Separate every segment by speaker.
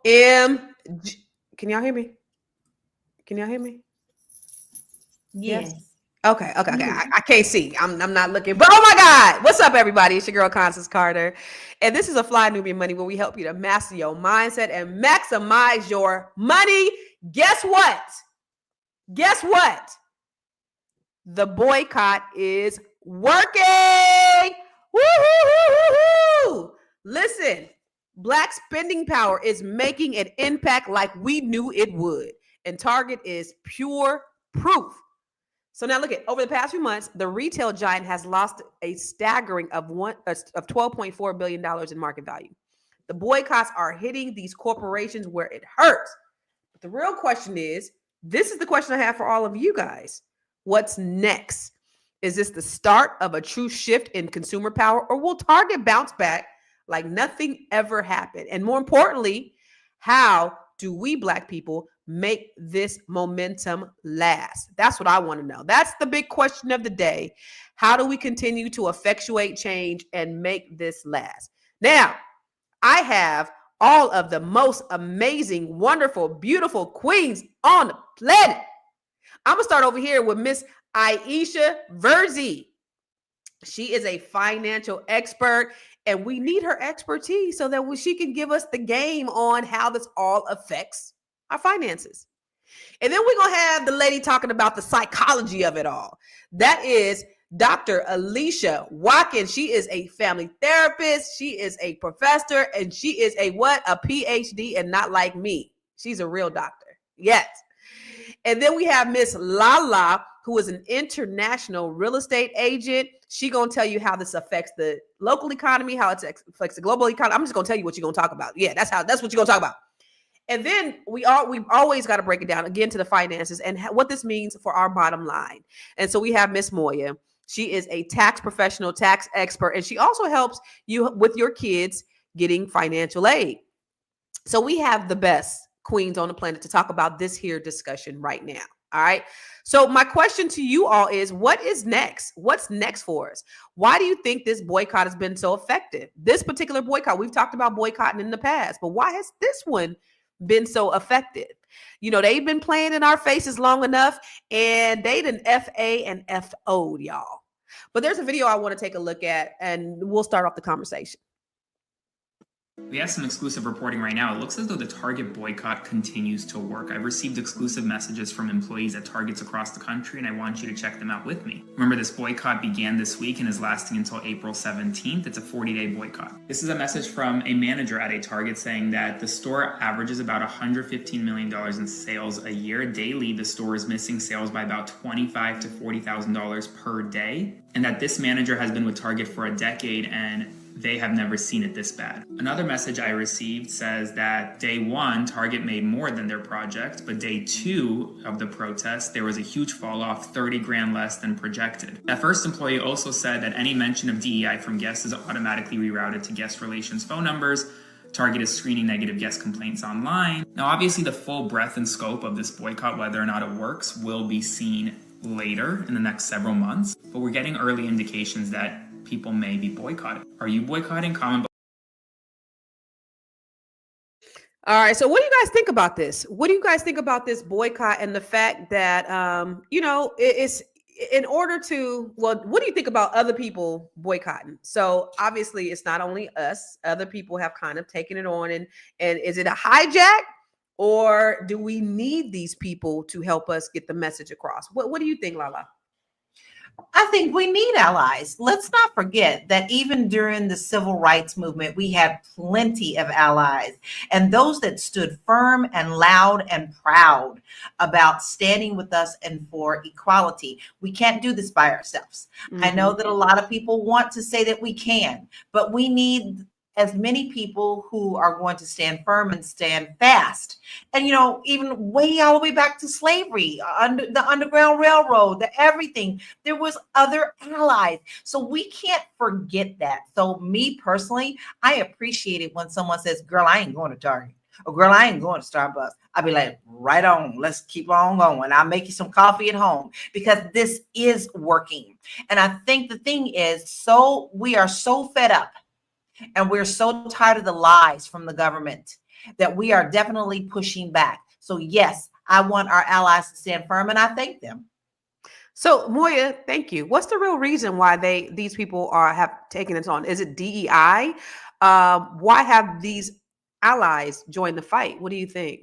Speaker 1: Can y'all hear me? Can y'all hear me? Yes.
Speaker 2: Yes.
Speaker 1: Okay. I can't see. I'm not looking. But oh my God. What's up, everybody? It's your girl, Constance Carter. And this is a Fly Nubian Money where we help you to master your mindset and maximize your money. Guess what? Guess what? The boycott is working. Woo-hoo-hoo-hoo-hoo. Listen, Black spending power is making an impact like we knew it would. And Target is pure proof. So now look at over the past few months, the retail giant has lost a staggering of $12.4 billion in market value. The boycotts are hitting these corporations where it hurts. But the real question is, this is the question I have for all of you guys. What's next? Is this the start of a true shift in consumer power, or will Target bounce back like nothing ever happened? And more importantly, how do we Black people make this momentum last? That's what I want to know. That's the big question of the day. How do we continue to effectuate change and make this last? Now, I have all of the most amazing, wonderful, beautiful queens on the planet. I'm going to start over here with Miss Aisha Verzi. She is a financial expert, and we need her expertise so that she can give us the game on how this all affects our finances. And then we're going to have the lady talking about the psychology of it all. That is Dr. Alicia Watkins. She is a family therapist. She is a professor, and she is a what? A PhD, and not like me. She's a real doctor. Yes. And then we have Miss Lala, who is an international real estate agent. She gonna tell you how this affects the local economy, how it affects the global economy. I'm just gonna tell you what you're gonna talk about. Yeah, that's what you're gonna talk about. And then we've always got to break it down again to the finances and what this means for our bottom line. And so we have Miss Moya. She is a tax professional, tax expert, and she also helps you with your kids getting financial aid. So we have the best queens on the planet to talk about this here discussion right now. All right. So my question to you all is, what is next? What's next for us? Why do you think this boycott has been so effective? This particular boycott, we've talked about boycotting in the past, but why has this one been so effective? You know, they've been playing in our faces long enough, and they done FA and FO'd y'all. But there's a video I want to take a look at, and we'll start off the conversation.
Speaker 3: We have some exclusive reporting right now. It looks as though the Target boycott continues to work. I've received exclusive messages from employees at Targets across the country, and I want you to check them out with me. Remember, this boycott began this week and is lasting until April 17th. It's a 40-day boycott. This is a message from a manager at a Target saying that the store averages about $115 million in sales a year. Daily, the store is missing sales by about $25,000 to $40,000 per day, and that this manager has been with Target for a decade and they have never seen it this bad. Another message I received says that day one, Target made more than their project, but day two of the protest, there was a huge fall off, 30 grand less than projected. That first employee also said that any mention of DEI from guests is automatically rerouted to guest relations phone numbers. Target is screening negative guest complaints online. Now, obviously, the full breadth and scope of this boycott, whether or not it works, will be seen later in the next several months, but we're getting early indications that people may be boycotting. Are you boycotting? Comment below.
Speaker 1: All right. So what do you guys think about this? What do you guys think about this boycott and the fact that, it's in order to, well, what do you think about other people boycotting? So obviously it's not only us, other people have kind of taken it on, and is it a hijack, or do we need these people to help us get the message across? What do you think, Lala?
Speaker 2: I think we need allies. Let's not forget that even during the civil rights movement, we had plenty of allies, and those that stood firm and loud and proud about standing with us and for equality. We can't do this by ourselves. Mm-hmm. I know that a lot of people want to say that we can, but we need as many people who are going to stand firm and stand fast. And, even way all the way back to slavery, under the Underground Railroad, everything, there was other allies. So we can't forget that. So me personally, I appreciate it when someone says, girl, I ain't going to Target. Or girl, I ain't going to Starbucks. I'll be like, right on, let's keep on going. I'll make you some coffee at home, because this is working. And I think the thing is, we are so fed up. And we're so tired of the lies from the government. that we are definitely pushing back. So yes, I want our allies to stand firm, and I thank them.
Speaker 1: So Moya, thank you. What's the real reason why these people have taken this on? Is it DEI? Why have these allies joined the fight? What do you think?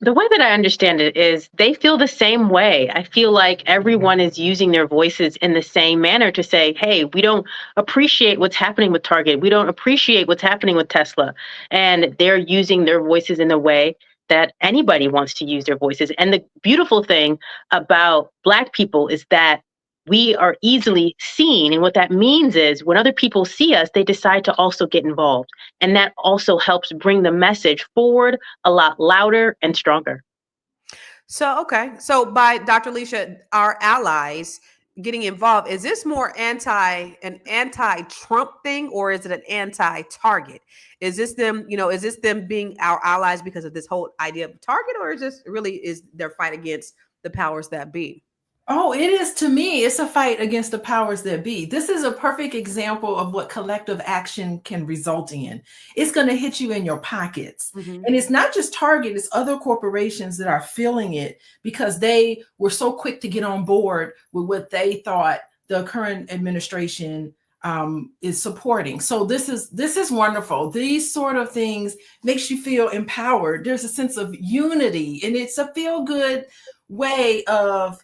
Speaker 4: The way that I understand it is they feel the same way. I feel like everyone is using their voices in the same manner to say, hey, we don't appreciate what's happening with Target. We don't appreciate what's happening with Tesla. And they're using their voices in a way that anybody wants to use their voices. And the beautiful thing about Black people is that we are easily seen. And what that means is when other people see us, they decide to also get involved. And that also helps bring the message forward a lot louder and stronger.
Speaker 1: So, okay. So by Dr. Alicia, our allies getting involved, is this more an anti-Trump thing, or is it an anti-Target? Is this them, is this them being our allies because of this whole idea of Target, or is this really is their fight against the powers that be?
Speaker 5: Oh, it is. To me, it's a fight against the powers that be. This is a perfect example of what collective action can result in. It's going to hit you in your pockets.
Speaker 1: Mm-hmm.
Speaker 5: And it's not just Target, it's other corporations that are feeling it because they were so quick to get on board with what they thought the current administration is supporting. So this is wonderful. These sort of things makes you feel empowered. There's a sense of unity, and it's a feel-good way of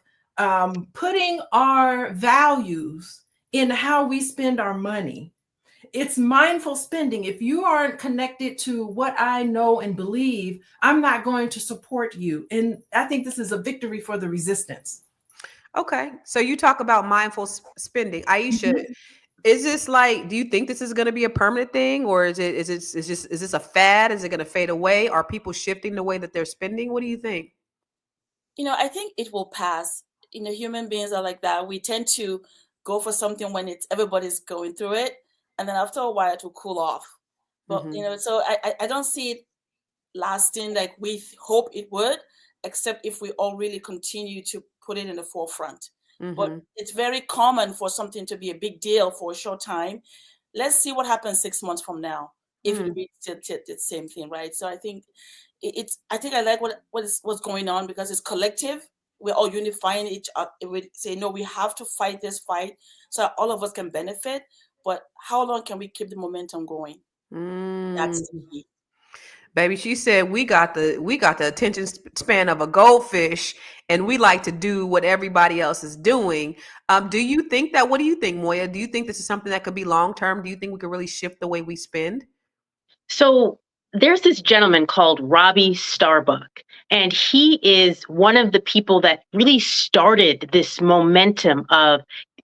Speaker 5: putting our values in how we spend our money. It's mindful spending. If you aren't connected to what I know and believe, I'm not going to support you. And I think this is a victory for the resistance.
Speaker 1: Okay. So you talk about mindful spending. Aisha,
Speaker 5: Mm-hmm.
Speaker 1: is this do you think this is going to be a permanent thing, or is this a fad? Is it going to fade away? Are people shifting the way that they're spending? What do you think?
Speaker 6: I think it will pass. Human beings are like that. We tend to go for something when everybody's going through it, and then after a while it will cool off. But
Speaker 1: Mm-hmm.
Speaker 6: so I don't see it lasting like we hope it would, except if we all really continue to put it in the forefront.
Speaker 1: Mm-hmm.
Speaker 6: But it's very common for something to be a big deal for a short time. Let's see what happens 6 months from now if it's still the same thing, right? So I think I think I like what's going on because it's collective. We're all unifying each other. We say, no, we have to fight this fight so all of us can benefit. But how long can we keep the momentum going? That's the key.
Speaker 1: Baby, she said we got the attention span of a goldfish, and we like to do what everybody else is doing. What do you think, Moya? Do you think this is something that could be long term? Do you think we could really shift the way we spend?
Speaker 4: So there's this gentleman called Robbie Starbuck, and he is one of the people that really started this momentum of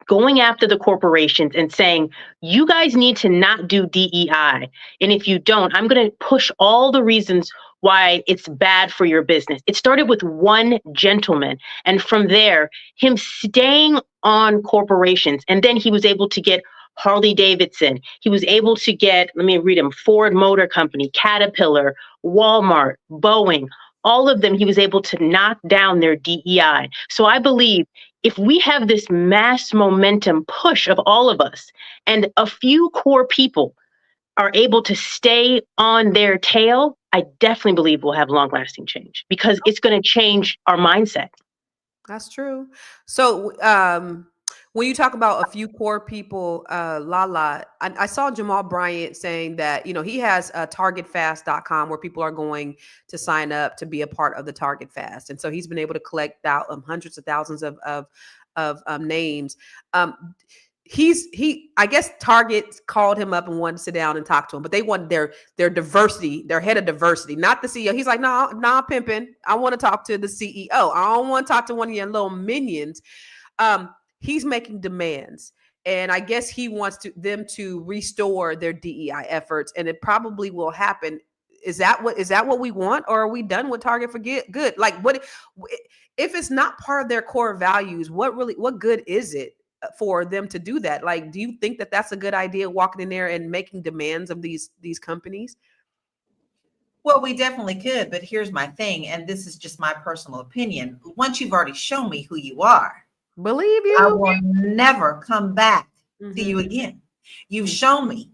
Speaker 4: going after the corporations and saying, you guys need to not do DEI. And if you don't, I'm going to push all the reasons why it's bad for your business. It started with one gentleman. And from there, him staying on corporations. And then he was able to get Harley Davidson. He was able to get, let me read him, Ford Motor Company, Caterpillar, Walmart, Boeing, all of them. He was able to knock down their DEI. So I believe if we have this mass momentum push of all of us and a few core people are able to stay on their tail, I definitely believe we'll have long lasting change because it's going to change our mindset.
Speaker 1: That's true. So when you talk about a few core people, Lala, I saw Jamal Bryant saying that, he has targetfast.com where people are going to sign up to be a part of the Target Fast. And so he's been able to collect out hundreds of thousands of names. I guess Target called him up and wanted to sit down and talk to him, but they want their diversity, their head of diversity, not the CEO. He's like, nah, pimping. I want to talk to the CEO. I don't want to talk to one of your little minions. He's making demands, and I guess he wants them to restore their DEI efforts, and it probably will happen. Is that what we want, or are we done with Target for good? Like, what if it's not part of their core values? What good is it for them to do that? Like, do you think that that's a good idea, walking in there and making demands of these companies?
Speaker 2: Well, we definitely could, but here's my thing, and this is just my personal opinion. Once you've already shown me who you are,
Speaker 1: Believe you,
Speaker 2: I will never come back to you again. You've shown me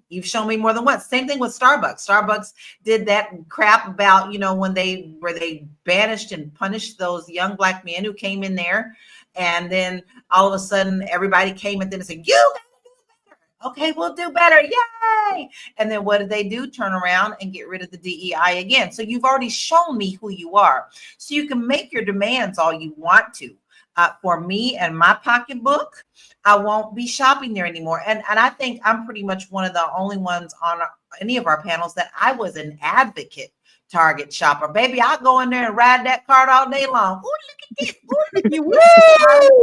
Speaker 2: more than once. Same thing with Starbucks. Starbucks did that crap about, when they banished and punished those young Black men who came in there. And then all of a sudden everybody came and then said, you okay, we'll do better. Yay. And then what did they do? Turn around and get rid of the DEI again. So you've already shown me who you are. So you can make your demands all you want to. For me and my pocketbook, I won't be shopping there anymore. And I think I'm pretty much one of the only ones on any of our panels that I was an advocate Target shopper. Baby, I'll go in there and ride that cart all day long. Ooh, look at this. Ooh, look at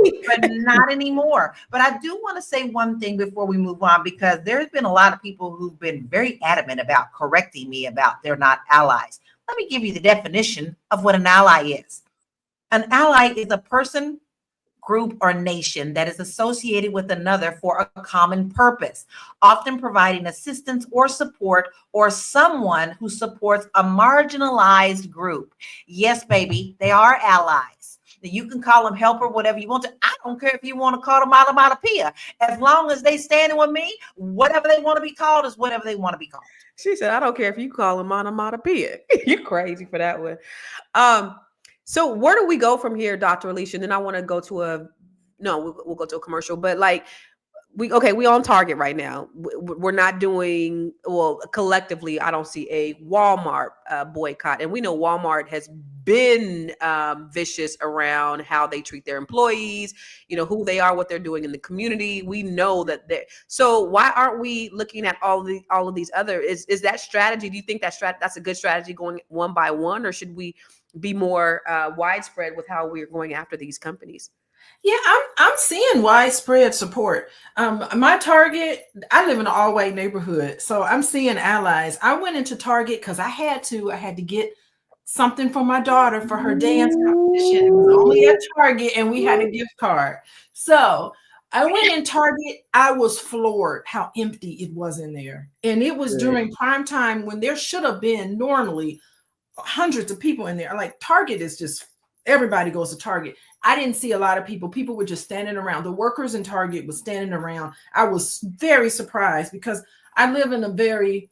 Speaker 2: this. But not anymore. But I do want to say one thing before we move on, because there's been a lot of people who've been very adamant about correcting me about they're not allies. Let me give you the definition of what an ally is. An ally is a person, group, or nation that is associated with another for a common purpose, often providing assistance or support, or someone who supports a marginalized group. Yes, baby, they are allies. You can call them helper, whatever you want to. I don't care if you want to call them onomatopoeia. As long as they standing with me, whatever they want to be called is whatever they want to be called.
Speaker 1: She said, I don't care if you call them onomatopoeia. You're crazy for that one. So where do we go from here, Dr. Alicia? And then I want to go to we'll go to a commercial, but we on Target right now. We're not doing, collectively, I don't see a Walmart boycott. And we know Walmart has been vicious around how they treat their employees, who they are, what they're doing in the community. We know that so why aren't we looking at all of these other, is that strategy? Do you think that's a good strategy, going one by one, or should we be more widespread with how we're going after these companies?
Speaker 5: Yeah, I'm seeing widespread support. My Target, I live in an all-white neighborhood, so I'm seeing allies. I went into Target because I had to get something for my daughter for her dance competition. It was only at Target, and we had a gift card. So I went in Target. I was floored how empty it was in there, and it was during prime time when there should have been normally hundreds of people in there. Like, Target is just, everybody goes to Target. I didn't see a lot of people. People were just standing around. The workers in Target was standing around. I was very surprised because I live in a very,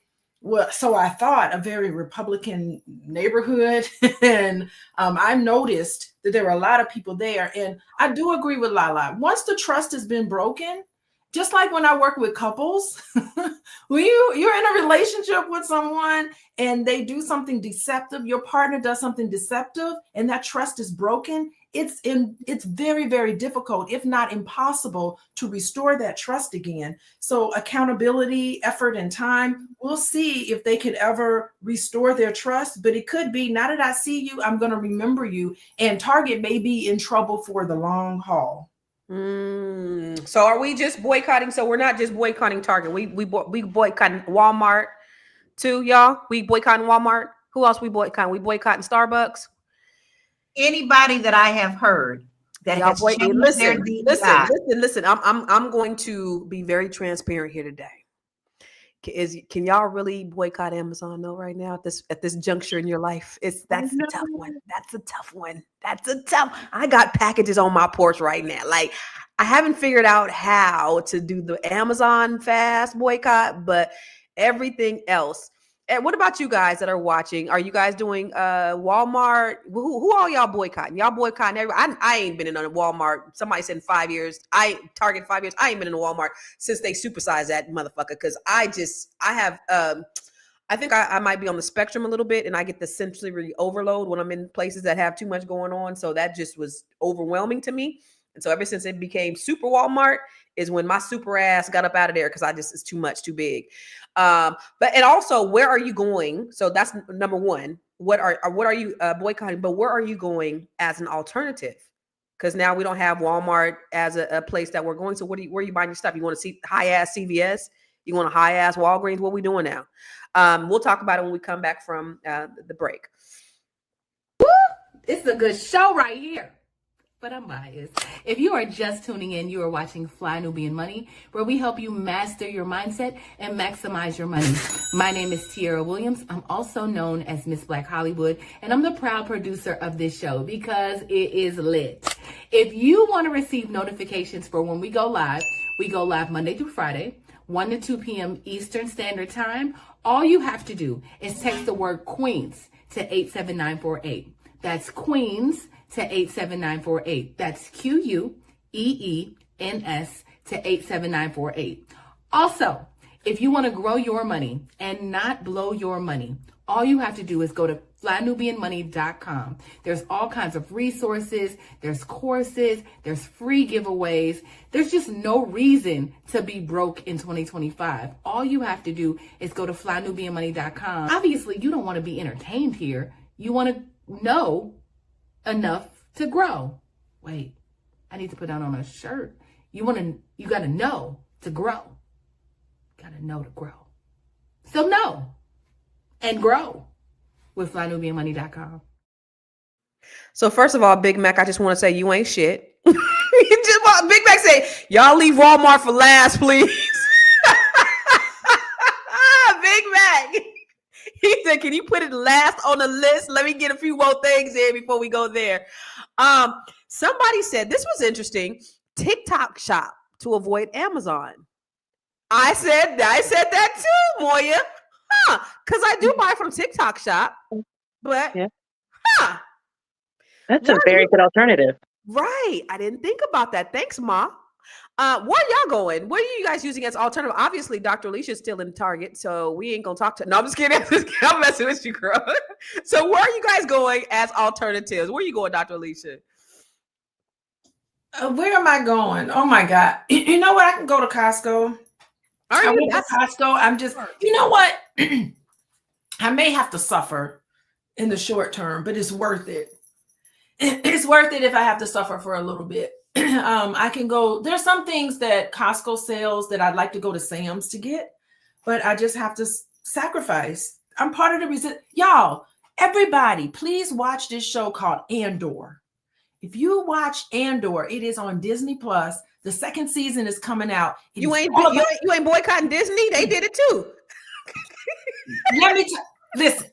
Speaker 5: so I thought, a very Republican neighborhood. And I noticed that there were a lot of people there. And I do agree with Lala. Once the trust has been broken, just like when I work with couples, when you're in a relationship with someone and they do something deceptive, your partner does something deceptive, and that trust is broken, it's very, very difficult, if not impossible, to restore that trust again. So accountability, effort, and time, we'll see if they could ever restore their trust. But it could be, now that I see you, I'm going to remember you. And Target may be in trouble for the long haul.
Speaker 1: So are we just boycotting? So we're not just boycotting Target. We boycotting Walmart too, y'all. We boycotting Walmart. Who else we boycotting? We boycotting Starbucks.
Speaker 2: Anybody that I have heard that has changed their DEI.
Speaker 1: Listen. I'm going to be very transparent here today. Can y'all really boycott Amazon though right now at this juncture in your life? That's a tough one. That's a tough. I got packages on my porch right now. Like, I haven't figured out how to do the Amazon fast boycott, but everything else. And what about you guys that are watching? Are you guys doing Walmart? Who all y'all boycotting? Y'all boycotting everybody? I ain't been in a Walmart. Somebody said in 5 years. Target 5 years. I ain't been in a Walmart since they supersized that motherfucker. Because I think I might be on the spectrum a little bit, and I get the sensory overload when I'm in places that have too much going on. So that just was overwhelming to me. And so ever since it became Super Walmart is when my super ass got up out of there, because it's too much, too big. And also, where are you going? So that's number one. What are you boycotting? But where are you going as an alternative? Because now we don't have Walmart as a place that we're going. So where are you buying your stuff? You want to see high ass CVS? You want a high ass Walgreens? What are we doing now? We'll talk about it when we come back from the break.
Speaker 7: Woo! It's a good show right here. But I'm biased. If you are just tuning in, you are watching Fly Nubian Money, where we help you master your mindset and maximize your money. My name is Tiara Williams. I'm also known as Miss Black Hollywood, and I'm the proud producer of this show because it is lit. If you want to receive notifications for when we go live Monday through Friday. 1 to 2 p.m. Eastern Standard Time. All you have to do is text the word Queens to 87948. That's Queens to 87948. That's QUEENS to 87948. Also, if you want to grow your money and not blow your money, all you have to do is go to flynubianmoney.com. There's all kinds of resources, there's courses, there's free giveaways. There's just no reason to be broke in 2025. All you have to do is go to flynubianmoney.com. Obviously, you don't want to be entertained here. You want to know enough to grow. Wait, I need to put that on a shirt. You got to know to grow. Got to know to grow. So know and grow with flynubianmoney.com.
Speaker 1: So first of all, Big Mac, I just want to say you ain't shit. Big Mac say, y'all leave Walmart for last, please. Big Mac. He said, can you put it last on the list? Let me get a few more things in before we go there. Somebody said, this was interesting, TikTok shop to avoid Amazon. I said that too, Moya. Because I do buy from TikTok shop. But,
Speaker 4: That's a very good alternative.
Speaker 1: Right. I didn't think about that. Thanks, Ma. Where are y'all going? What are you guys using as alternative? Obviously, Dr. Alicia's still in Target, so we ain't gonna talk to. No, I'm just kidding. I'm messing with you, girl. So where are you guys going as alternatives? Where are you going, Dr. Alicia?
Speaker 5: Where am I going? Oh my God! You know what? I can go to Costco. I went to Costco. I'm just. You know what? I may have to suffer in the short term, but it's worth it. It's worth it if I have to suffer for a little bit. I can go. There's some things that Costco sells that I'd like to go to Sam's to get, but I just have to sacrifice. I'm part of the reason. Y'all, everybody, please watch this show called Andor. If you watch Andor, it is on Disney Plus. The second season is coming out.
Speaker 1: You ain't boycotting Disney? They did it too.
Speaker 5: Let me listen.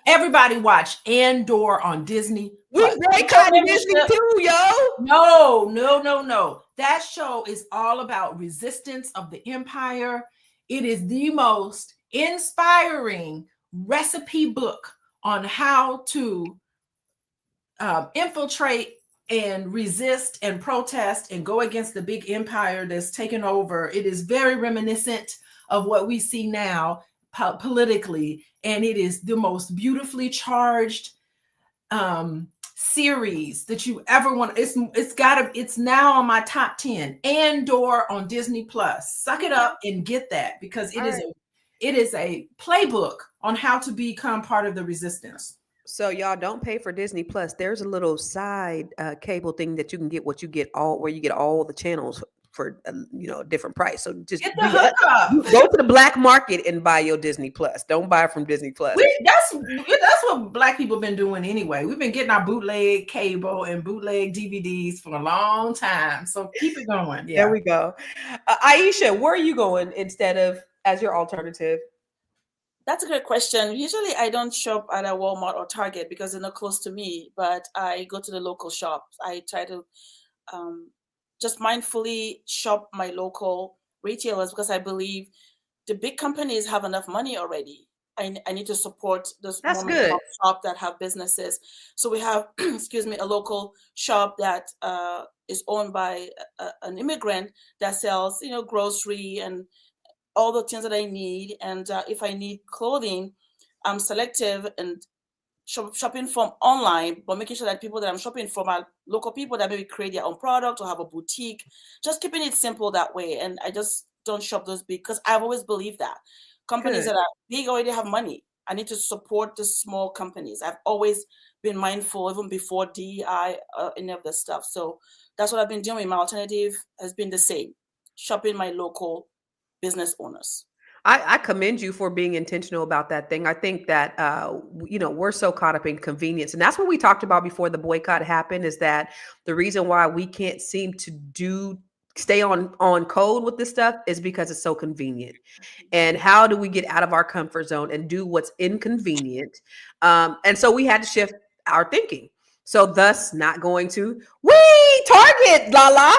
Speaker 5: Everybody watch Andor on Disney.
Speaker 1: We boycotting Disney too, yo.
Speaker 5: No. That show is all about resistance of the empire. It is the most inspiring recipe book on how to infiltrate and resist and protest and go against the big empire that's taken over. It is very reminiscent of what we see now politically, and it is the most beautifully charged series that you ever want. It's now on my top 10. Andor on Disney Plus. Suck it up and get that, because it is a playbook on how to become part of the resistance.
Speaker 1: So y'all don't pay for Disney Plus. There's a little side cable thing that you can get where you get all the channels for a different price. So just
Speaker 5: get the hookup.
Speaker 1: Go to the black market and buy your Disney Plus. Don't buy from Disney Plus.
Speaker 5: That's what Black people been doing anyway. We've been getting our bootleg cable and bootleg DVDs for a long time. So keep it going.
Speaker 1: Yeah. There we go. Aisha, where are you going instead of as your alternative?
Speaker 6: That's a great question. Usually I don't shop at a Walmart or Target because they're not close to me, but I go to the local shops. I try to just mindfully shop my local retailers because I believe the big companies have enough money already. I need to support those shop that have businesses. So we have, a local shop that is owned by an immigrant that sells, grocery and all the things that I need. And if I need clothing, I'm selective and shopping from online, but making sure that people that I'm shopping from are local people that maybe create their own product or have a boutique, just keeping it simple that way. And I just don't shop those big, because I've always believed that companies that are big already have money. I need to support the small companies. I've always been mindful, even before DEI, any of this stuff. So that's what I've been doing. My alternative has been the same, shopping my local business owners.
Speaker 1: I commend you for being intentional about that thing. I think that, we're so caught up in convenience. And that's what we talked about before the boycott happened, is that the reason why we can't seem to stay on code with this stuff is because it's so convenient. And how do we get out of our comfort zone and do what's inconvenient? And so we had to shift our thinking. So thus not going to, Target, la,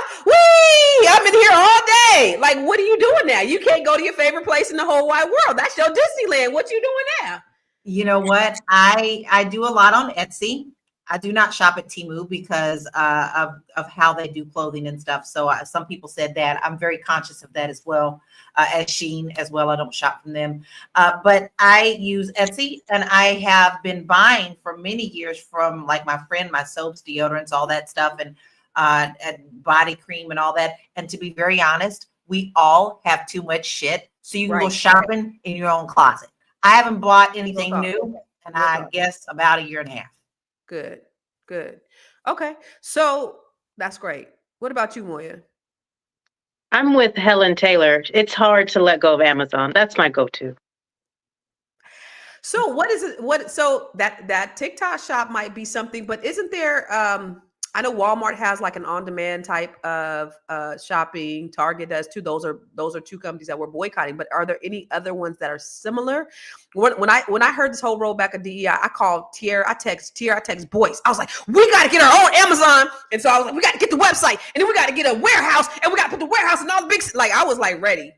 Speaker 1: I'm in here all day. Like, what are you doing now? You can't go to your favorite place in the whole wide world. That's your Disneyland. What you doing now?
Speaker 2: You know what? I do a lot on Etsy. I do not shop at Temu because of how they do clothing and stuff. So some people said that. I'm very conscious of that as well. As Shein as well, I don't shop from them. But I use Etsy, and I have been buying for many years from like my friend, my soaps, deodorants, all that stuff, and body cream and all that. And to be very honest, we all have too much shit. So you can go
Speaker 1: Right.
Speaker 2: shopping in your own closet. I haven't bought anything
Speaker 1: talk.
Speaker 2: new, and
Speaker 1: Real
Speaker 2: I
Speaker 1: talk.
Speaker 2: guess about a year and a half.
Speaker 1: Good, good. Okay, so that's great. What about you, Moya?
Speaker 4: I'm with Helen Taylor. It's hard to let go of Amazon. That's my go-to.
Speaker 1: So what is it? What so that TikTok shop might be something, but isn't there I know Walmart has like an on-demand type of shopping. Target does too. Those are two companies that we're boycotting. But are there any other ones that are similar? When I heard this whole rollback of DEI, I called Tierra. I text Boyce. I was like, we got to get our own Amazon. And so I was like, we got to get the website, and then we got to get a warehouse, and we got to put the warehouse in all the big. Like I was like ready.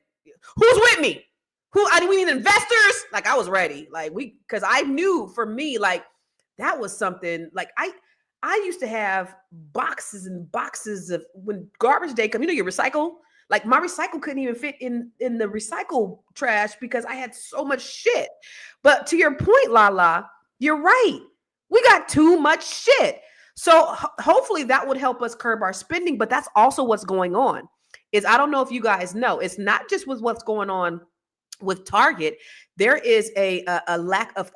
Speaker 1: Who's with me? We need investors. Like I was ready. Like because I knew for me, like that was something. Like I used to have boxes and boxes of when garbage day come. You know, your recycle. Like my recycle couldn't even fit in the recycle trash because I had so much shit. But to your point, Lala, you're right. We got too much shit. So hopefully that would help us curb our spending. But that's also what's going on. Is I don't know if you guys know. It's not just with what's going on with Target. There is a lack of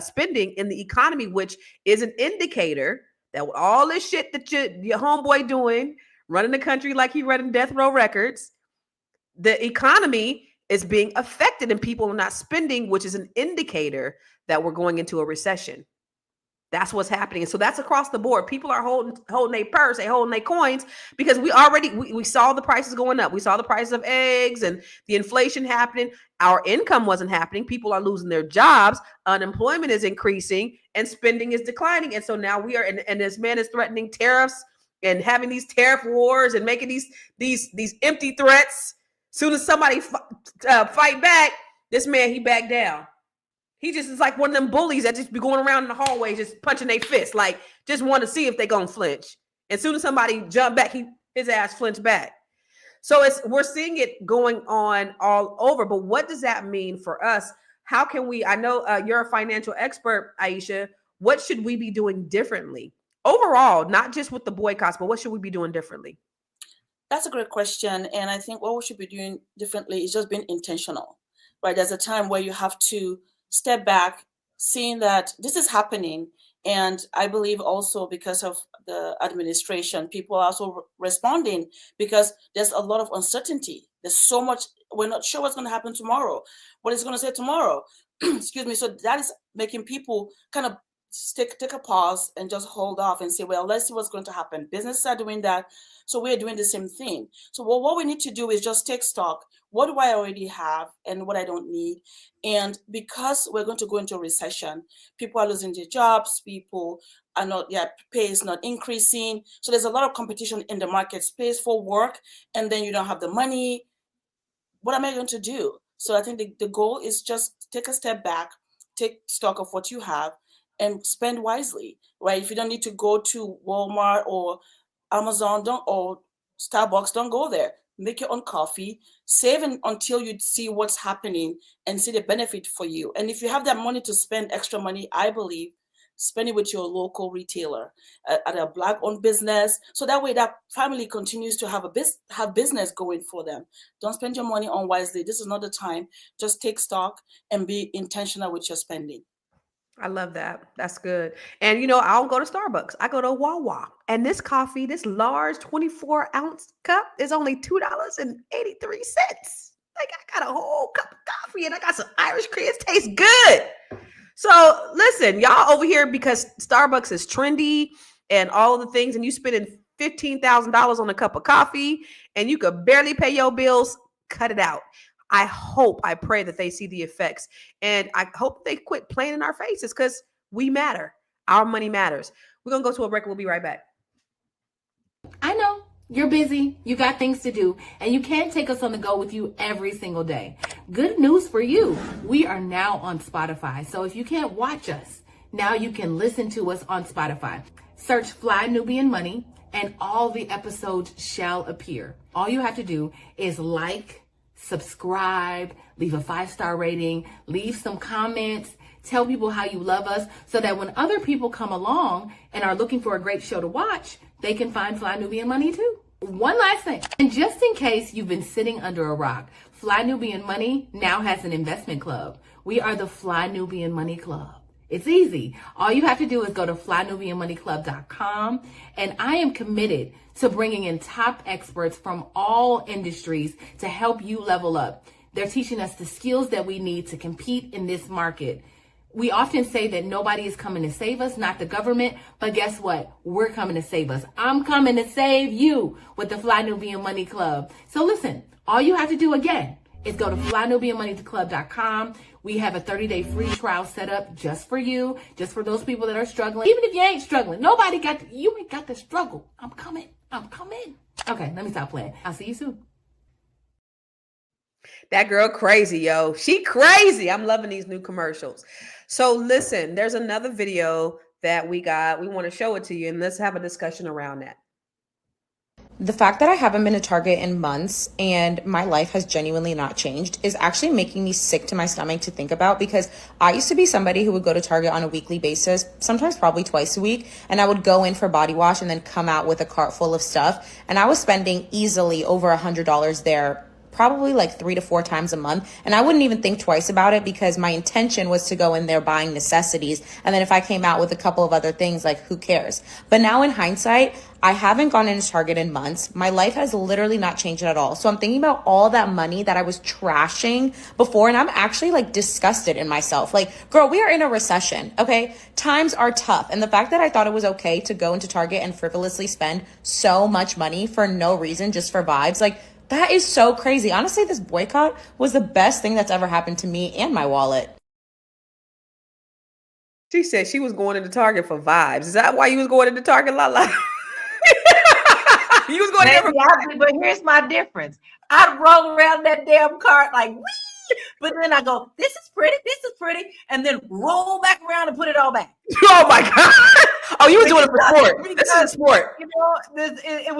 Speaker 1: spending in the economy, which is an indicator that with all this shit that your homeboy doing, running the country like he running Death Row Records, the economy is being affected and people are not spending, which is an indicator that we're going into a recession. That's what's happening. And so that's across the board. People are holding their purse, they holding their coins because we saw the prices going up. We saw the prices of eggs and the inflation happening. Our income wasn't happening. People are losing their jobs. Unemployment is increasing and spending is declining. And so now we are, and this man is threatening tariffs and having these tariff wars and making these empty threats. Soon as somebody fight back, this man, he backed down. He just is like one of them bullies that just be going around in the hallway, just punching their fist, like just want to see if they gonna flinch. And soon as somebody jump back, his ass flinch back. So we're seeing it going on all over. But what does that mean for us? How can we? I know you're a financial expert, Aisha. What should we be doing differently overall? Not just with the boycotts, but what should we be doing differently?
Speaker 6: That's a great question, and I think what we should be doing differently is just being intentional. Right? There's a time where you have to step back, seeing that this is happening. And I believe also because of the administration, people are also responding because there's a lot of uncertainty. There's so much, we're not sure what's going to happen tomorrow, what it's going to say tomorrow. Excuse me. So that is making people kind of take a pause and just hold off and say, well, let's see what's going to happen. Businesses are doing that. So we're doing the same thing. So what we need to do is just take stock. What do I already have and what I don't need? And because we're going to go into a recession, people are losing their jobs, people are not, their pay is not increasing. So there's a lot of competition in the market space for work, and then you don't have the money. What am I going to do? So I think the goal is just take a step back, take stock of what you have, and spend wisely, right? If you don't need to go to Walmart or Amazon, or Starbucks, don't go there. Make your own coffee, save until you see what's happening and see the benefit for you. And if you have that money to spend extra money, I believe, spend it with your local retailer at a Black-owned business. So that way that family continues to have business going for them. Don't spend your money unwisely. This is not the time. Just take stock and be intentional with your spending.
Speaker 1: I love that. That's good. And I don't go to Starbucks. I go to Wawa. And this coffee, this large 24-ounce cup is only $2.83. Like I got a whole cup of coffee and I got some Irish cream. It tastes good. So listen, y'all over here because Starbucks is trendy and all the things, and you spending $15,000 on a cup of coffee and you could barely pay your bills, cut it out. I pray that they see the effects, and I hope they quit playing in our faces because we matter. Our money matters. We're going to go to a break. We'll be right back.
Speaker 7: I know You're busy, you got things to do, and you can't take us on the go with you every single day. Good news for you. We are now on Spotify. So if you can't watch us, now you can listen to us on Spotify. Search Fly Nubian Money and all the episodes shall appear. All you have to do is like, subscribe, leave a 5-star rating, leave some comments, tell people how you love us so that when other people come along and are looking for a great show to watch, they can find Fly Nubian Money too. One last thing, and just in case you've been sitting under a rock, Fly Nubian Money now has an investment club. We are the Fly Nubian Money Club. It's easy. All you have to do is go to flynubianmoneyclub.com, and I am committed to bringing in top experts from all industries to help you level up. They're teaching us the skills that we need to compete in this market. We often say that nobody is coming to save us, not the government, but guess what? We're coming to save us. I'm coming to save you with the Fly Nubian Money Club. So listen, all you have to do again is go to flynubianmoneyclub.com. We have a 30-day free trial set up just for you, just for those people that are struggling. Even if you ain't struggling, you ain't got to struggle. I'm coming. Okay, let me stop playing. I'll see you soon.
Speaker 1: That girl crazy, yo. She crazy. I'm loving these new commercials. So listen, there's another video that we got. We want to show it to you, and let's have a discussion around that.
Speaker 8: The fact that I haven't been to Target in months and my life has genuinely not changed is actually making me sick to my stomach to think about, because I used to be somebody who would go to Target on a weekly basis, sometimes probably twice a week, and I would go in for body wash and then come out with a cart full of stuff. And I was spending easily over $100 there, probably like 3 to 4 times a month. And I wouldn't even think twice about it because my intention was to go in there buying necessities. And then if I came out with a couple of other things, like who cares? But now in hindsight, I haven't gone into Target in months. My life has literally not changed at all. So I'm thinking about all that money that I was trashing before, and I'm actually like disgusted in myself. Like, girl, we are in a recession, okay? Times are tough. And the fact that I thought it was okay to go into Target and frivolously spend so much money for no reason, just for vibes, like, that is so crazy. Honestly, this boycott was the best thing that's ever happened to me and my wallet.
Speaker 1: She said she was going into Target for vibes. Is that why you was going into Target, Lala? You was going there for
Speaker 2: Exactly, but here's my difference. I'd roll around that damn cart like, wee! But then I go, this is pretty, and then roll back around and put it all back.
Speaker 1: Oh my God. Oh, you was doing it for sport. This is sport.
Speaker 2: You know, it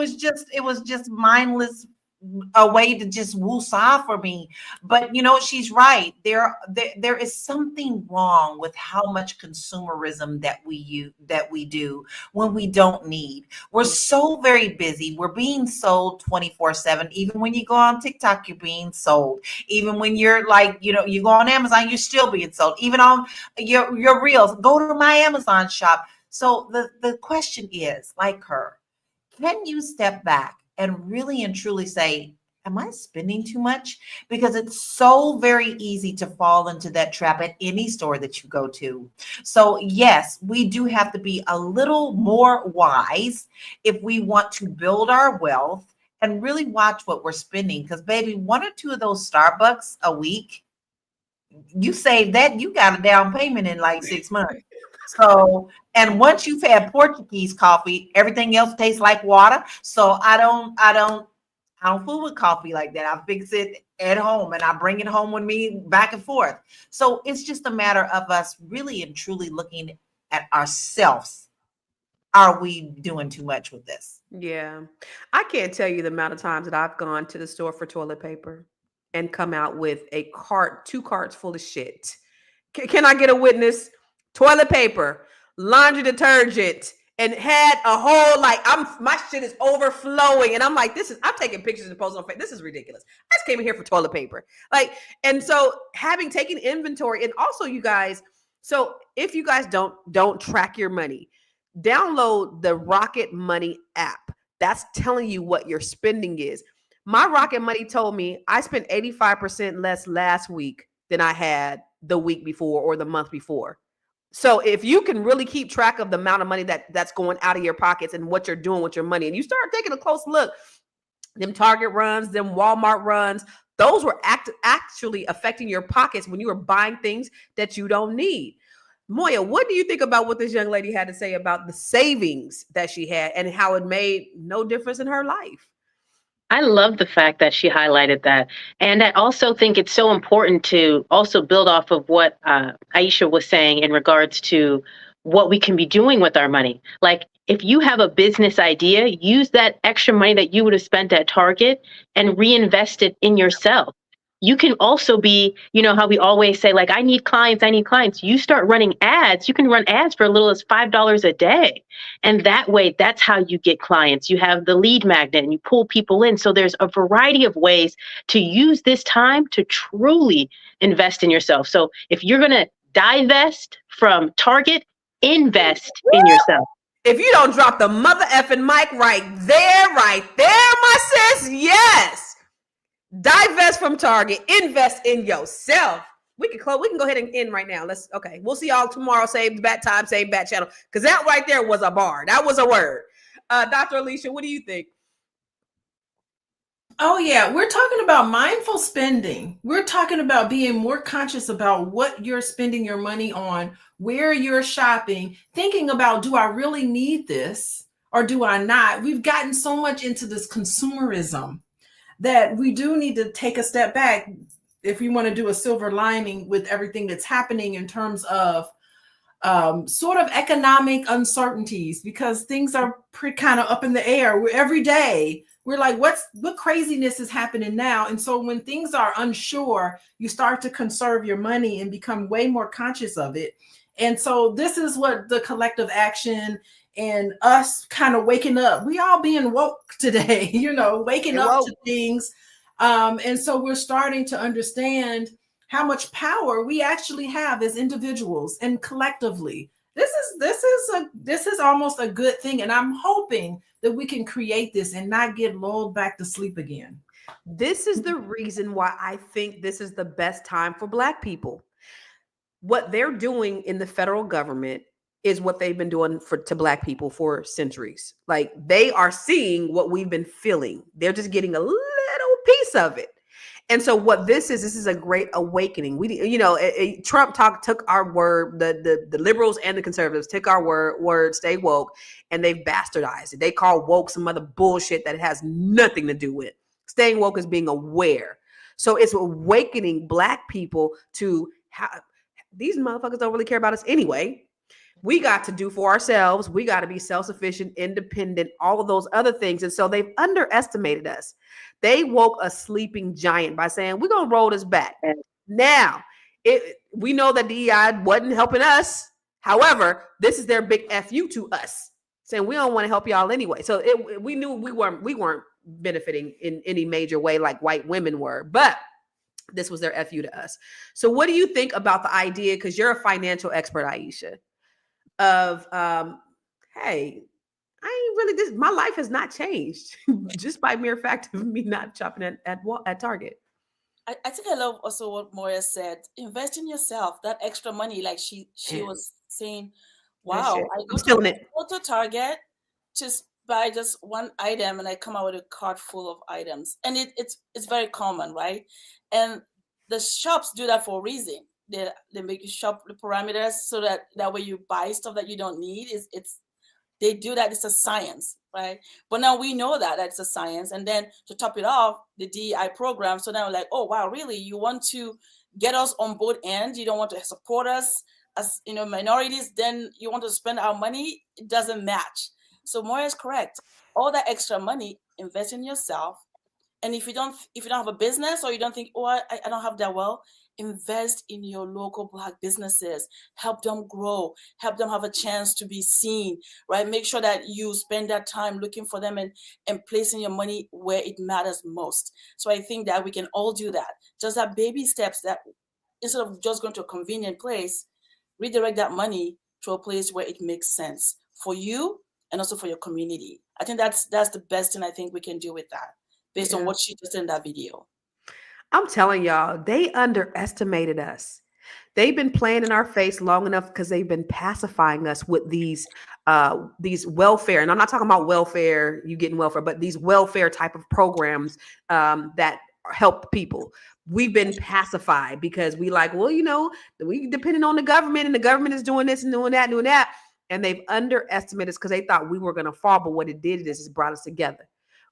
Speaker 2: was just mindless, a way to just woosah for me. But you know, she's right. There is something wrong with how much consumerism that we do when we don't need. We're so very busy. We're being sold 24/7. Even when you go on TikTok, you're being sold. Even when you're like, you know, you go on Amazon, you're still being sold. Even on your reels, go to my Amazon shop. So the question is, like her, can you step back and really and truly say, am I spending too much? Because it's so very easy to fall into that trap at any store that you go to. So yes, we do have to be a little more wise if we want to build our wealth and really watch what we're spending. Because baby, 1 or 2 of those Starbucks a week, you save that, you got a down payment in like 6 months. So, and once you've had Portuguese coffee, everything else tastes like water. So I don't fool with coffee like that. I fix it at home and I bring it home with me back and forth. So it's just a matter of us really and truly looking at ourselves. Are we doing too much with this?
Speaker 1: Yeah. I can't tell you the amount of times that I've gone to the store for toilet paper and come out with a cart, 2 carts full of shit. Can I get a witness? Toilet paper, laundry detergent, and had a whole, like, my shit is overflowing. And I'm like, I'm taking pictures and posting on Facebook. This is ridiculous. I just came in here for toilet paper. Like, and so having taken inventory, and also you guys, so if you guys don't track your money, download the Rocket Money app. That's telling you what your spending is. My Rocket Money told me I spent 85% less last week than I had the week before or the month before. So if you can really keep track of the amount of money that's going out of your pockets and what you're doing with your money, and you start taking a close look, them Target runs, them Walmart runs, those were actually affecting your pockets when you were buying things that you don't need. Moya, what do you think about what this young lady had to say about the savings that she had and how it made no difference in her life?
Speaker 4: I love the fact that she highlighted that. And I also think it's so important to also build off of what Aisha was saying in regards to what we can be doing with our money. Like, if you have a business idea, use that extra money that you would have spent at Target and reinvest it in yourself. You can also be, you know, how we always say, like, I need clients, I need clients. You start running ads, you can run ads for as little as $5 a day. And that way, that's how you get clients. You have the lead magnet and you pull people in. So there's a variety of ways to use this time to truly invest in yourself. So if you're going to divest from Target, invest in yourself.
Speaker 1: If you don't drop the mother effing mic right there, my sis, yes. Divest from Target, invest in yourself. We can close. We can go ahead and end right now. Okay. We'll see y'all tomorrow. Same bat time, same bat channel. Because that right there was a bar. That was a word. Dr. Alicia, what do you think?
Speaker 5: Oh, yeah. We're talking about mindful spending. We're talking about being more conscious about what you're spending your money on, where you're shopping, thinking about, do I really need this or do I not? We've gotten so much into this consumerism that we do need to take a step back if we want to do a silver lining with everything that's happening in terms of sort of economic uncertainties, because things are pretty kind of up in the air. Every day we're like, what craziness is happening now? And so when things are unsure, you start to conserve your money and become way more conscious of it. And so this is what the collective action and us kind of waking up, we all being woke today, you know, waking up to things. And so we're starting to understand how much power we actually have as individuals and collectively. This is almost a good thing. And I'm hoping that we can create this and not get lulled back to sleep again.
Speaker 1: This is the reason why I think this is the best time for Black people. What they're doing in the federal government is what they've been doing to Black people for centuries. Like, they are seeing what we've been feeling. They're just getting a little piece of it. And so what this is a great awakening. Trump took our word, the liberals and the conservatives took our word, stay woke, and they've bastardized it. They call woke some other bullshit that it has nothing to do with. Staying woke is being aware. So it's awakening Black people to how these motherfuckers don't really care about us anyway. We got to do for ourselves. We got to be self-sufficient, independent, all of those other things. And so they've underestimated us. They woke a sleeping giant by saying, we're going to roll this back. Now, we know that DEI wasn't helping us. However, this is their big FU to us, saying we don't want to help y'all anyway. So we knew we weren't benefiting in any major way like white women were, but this was their FU to us. So what do you think about the idea, because you're a financial expert, Aisha, of hey, I ain't really my life has not changed just by mere fact of me not shopping at Target.
Speaker 6: I think I love also what Moya said. Invest in yourself. That extra money, like she was saying, wow, I go to Target, just buy just one item and I come out with a cart full of items. And it's very common, right? And the shops do that for a reason. They make you shop the parameters so that way you buy stuff that you don't need. They do that. It's a science, right? But now we know that it's a science. And then to top it off, the DEI program. So now we're like, oh, wow, really? You want to get us on both ends? You don't want to support us as, minorities? Then you want to spend our money? It doesn't match. So Moya is correct. All that extra money, invest in yourself. And if you don't have a business, or you don't think, oh, I don't have that well, invest in your local Black businesses. Help them grow. Help them have a chance to be seen, right? Make sure that you spend that time looking for them and placing your money where it matters most. So I think that we can all do that. Just have baby steps, that instead of just going to a convenient place, redirect that money to a place where it makes sense for you and also for your community. I think that's the best thing I think we can do with that, based on what she just said in that video.
Speaker 1: I'm telling y'all, they underestimated us. They've been playing in our face long enough because they've been pacifying us with these welfare. And I'm not talking about welfare, you getting welfare, but these welfare type of programs that help people. We've been pacified because we like, well, we depending on the government, and the government is doing this and doing that and doing that. And they've underestimated us because they thought we were going to fall. But what it did is it brought us together.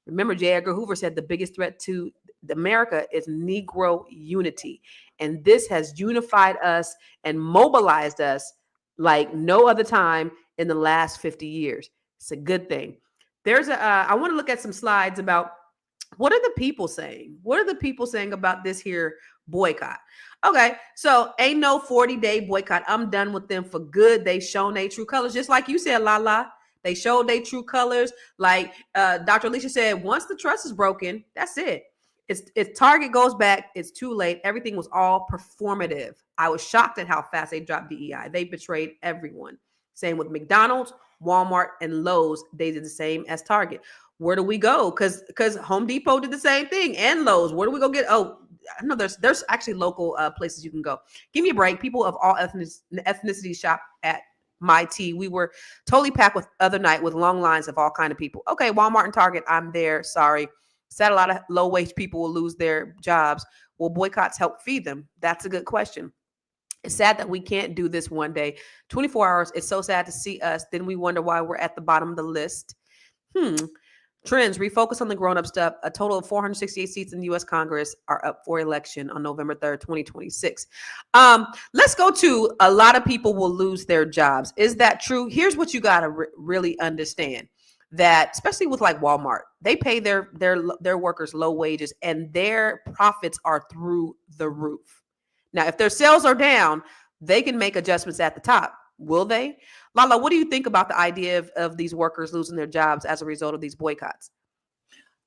Speaker 1: Remember, J. Edgar Hoover said the biggest threat to America is Negro unity. And this has unified us and mobilized us like no other time in the last 50 years. It's a good thing. I want to look at some slides about what are the people saying? What are the people saying about this here boycott? Okay, so ain't no 40-day boycott. I'm done with them for good. They shown their true colors, just like you said, Lala. They showed their true colors. Like Dr. Alicia said, once the trust is broken, that's it. If Target goes back, it's too late. Everything was all performative. I was shocked at how fast they dropped DEI. They betrayed everyone. Same with McDonald's, Walmart, and Lowe's. They did the same as Target. Where do we go? Because Home Depot did the same thing, and Lowe's. Where do we go get? Oh, I know there's actually local places you can go. Give me a break. People of all ethnicities shop at my tea. We were totally packed with other night with long lines of all kind of people. Okay, Walmart and Target, I'm there. Sorry. Sad a lot of low wage people will lose their jobs. Will boycotts help feed them? That's a good question. It's sad that we can't do this one day. 24 hours. It's so sad to see us. Then we wonder why we're at the bottom of the list. Trends, refocus on the grown-up stuff. A total of 468 seats in the U.S. Congress are up for election on November 3rd, 2026. Let's go to a lot of people will lose their jobs. Is that true? Here's what you got to really understand. That especially with like Walmart, they pay their workers low wages and their profits are through the roof. Now, if their sales are down, they can make adjustments at the top. Will they? Lala, what do you think about the idea of these workers losing their jobs as a result of these boycotts?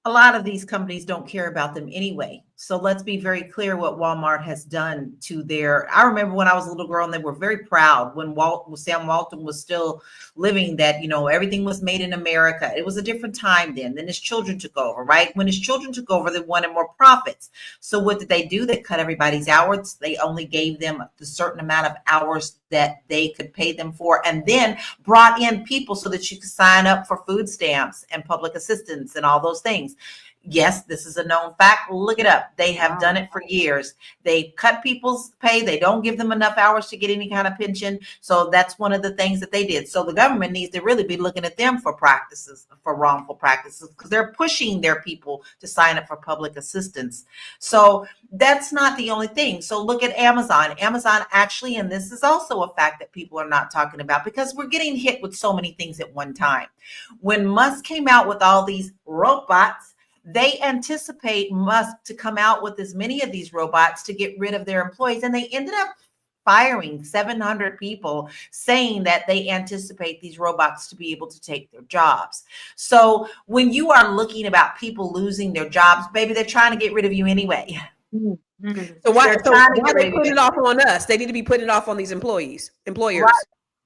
Speaker 2: A lot of these companies don't care about them anyway. So let's be very clear what Walmart has done to I remember when I was a little girl and they were very proud when Sam Walton was still living that, everything was made in America. It was a different time then. Then his children took over, right? When his children took over, they wanted more profits. So what did they do? They cut everybody's hours. They only gave them the certain amount of hours that they could pay them for, and then brought in people so that you could sign up for food stamps and public assistance and all those things. Yes, this is a known fact. Look it up. They have done it for years. They cut people's pay. They don't give them enough hours to get any kind of pension. So that's one of the things that they did. So the government needs to really be looking at them for wrongful practices, because they're pushing their people to sign up for public assistance. So that's not the only thing. So look at Amazon. Amazon actually, and this is also a fact that people are not talking about because we're getting hit with so many things at one time. When Musk came out with all these robots, they anticipate Musk to come out with as many of these robots to get rid of their employees. And they ended up firing 700 people, saying that they anticipate these robots to be able to take their jobs. So when you are looking about people losing their jobs, baby, they're trying to get rid of you anyway.
Speaker 1: So why are they putting it off on us? They need to be putting it off on these employers.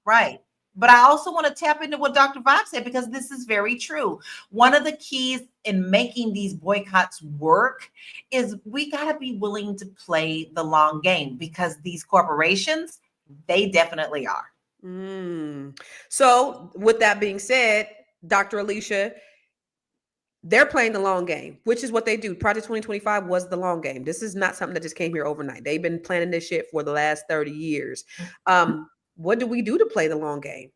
Speaker 2: Right. But I also want to tap into what Dr. Vibe said, because this is very true. One of the keys in making these boycotts work is we got to be willing to play the long game, because these corporations, they definitely are.
Speaker 1: So with that being said, Dr. Alicia, they're playing the long game, which is what they do. Project 2025 was the long game. This is not something that just came here overnight. They've been planning this shit for the last 30 years. What do we do to play the long game?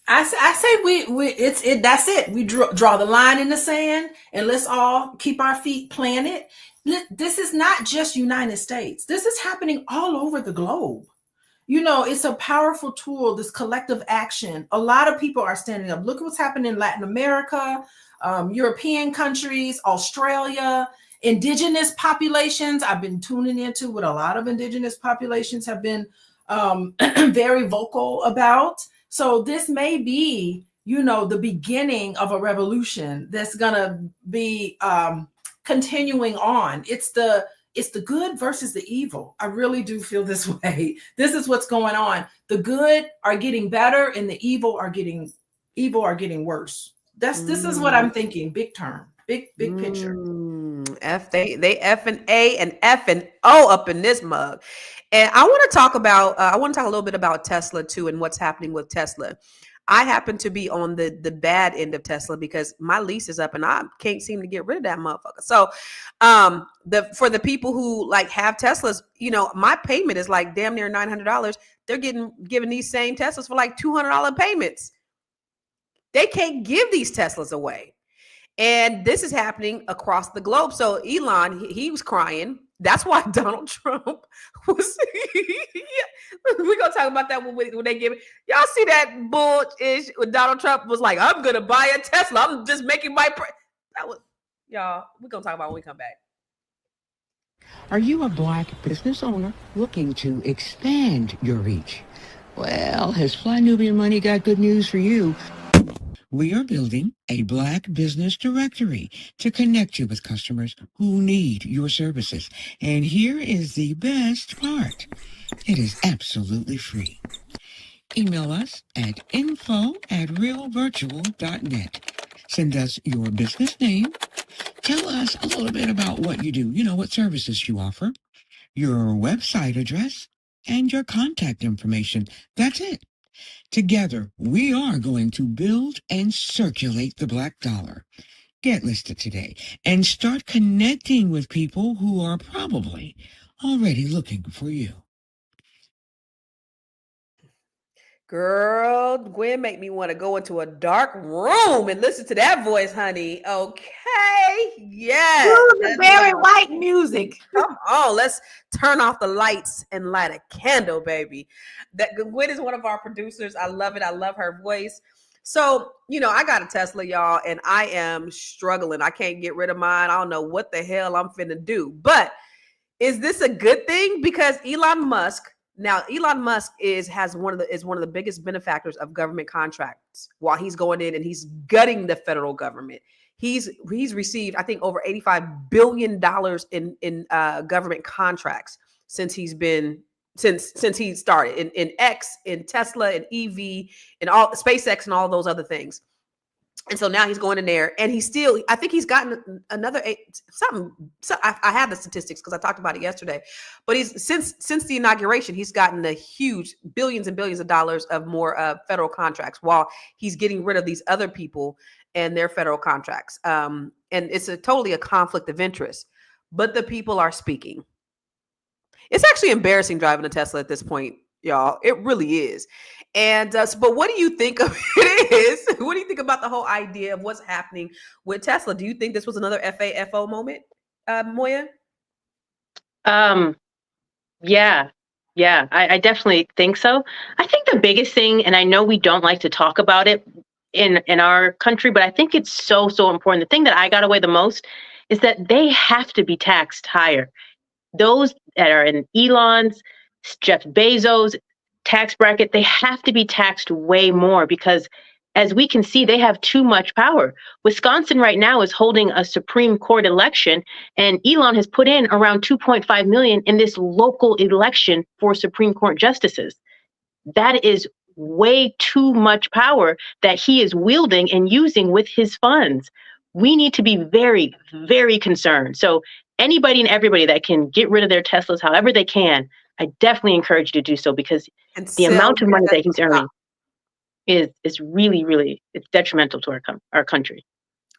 Speaker 5: I say that's it. We draw the line in the sand and let's all keep our feet planted. This is not just United States. This is happening all over the globe. It's a powerful tool, this collective action. A lot of people are standing up. Look at what's happening in Latin America, European countries, Australia, indigenous populations. I've been tuning into what a lot of indigenous populations have been very vocal about. So this may be, the beginning of a revolution that's gonna be continuing on. It's the good versus the evil. I really do feel this way. This is what's going on. The good are getting better, and the evil are getting worse. This is what I'm thinking. Big term, big picture.
Speaker 1: They F and A and F and O up in this mug. And I want to talk a little bit about Tesla too, and what's happening with Tesla. I happen to be on the bad end of Tesla because my lease is up and I can't seem to get rid of that motherfucker. So for the people who like have Teslas, you know, my payment is like damn near $900. They're giving these same Teslas for like $200 payments. They can't give these Teslas away. And this is happening across the globe. So Elon, he was crying. That's why Donald Trump was. We're gonna talk about that when they give it. Y'all see that bullshit when Donald Trump was like, "I'm gonna buy a Tesla. I'm just making my." That was y'all. We're gonna talk about when we come back.
Speaker 9: Are you a Black business owner looking to expand your reach? Well, has Fly Nubian Money got good news for you? We are building a Black business directory to connect you with customers who need your services. And here is the best part. It is absolutely free. Email us at info@realvirtual.net. Send us your business name. Tell us a little bit about what you do, you know, what services you offer, your website address, and your contact information. That's it. Together, we are going to build and circulate the Black dollar. Get listed today and start connecting with people who are probably already looking for you.
Speaker 1: Girl, Gwen make me want to go into a dark room and listen to that voice, honey. Okay. Yes.
Speaker 2: Ooh, the Barry White music.
Speaker 1: Come on, let's turn off the lights and light a candle, baby. That Gwen is one of our producers. I love it. I love her voice. So, you know, I got a Tesla, y'all, and I am struggling. I can't get rid of mine. I don't know what the hell I'm finna do. But is this a good thing? Because Elon Musk is one of the biggest benefactors of government contracts. While he's going in and he's gutting the federal government, he's received, I think, over $85 billion in government contracts since he started in X, in Tesla, in EV, and all SpaceX and all those other things. And so now he's going in there, and I think he's gotten another something. So I have the statistics because I talked about it yesterday. But since the inauguration, he's gotten a huge billions and billions of dollars of more federal contracts, while he's getting rid of these other people and their federal contracts. And it's totally a conflict of interest. But the people are speaking. It's actually embarrassing driving a Tesla at this point, y'all. It really is. And but what do you think of it is? What do you think about the whole idea of what's happening with Tesla? Do you think this was another FAFO moment, Moya?
Speaker 4: Yeah, I definitely think so. I think the biggest thing, and I know we don't like to talk about it in our country, but I think it's so important. The thing that I got away the most is that they have to be taxed higher. Those that are in Elon's, Jeff Bezos tax bracket, they have to be taxed way more because, as we can see, they have too much power. Wisconsin right now is holding a Supreme Court election, and Elon has put in around 2.5 million in this local election for Supreme Court justices. That is way too much power that he is wielding and using with his funds. We need to be very, very concerned. So anybody and everybody that can get rid of their Teslas however they can, I definitely encourage you to do so, because the amount of money that he's earning is really, really, it's detrimental to our country.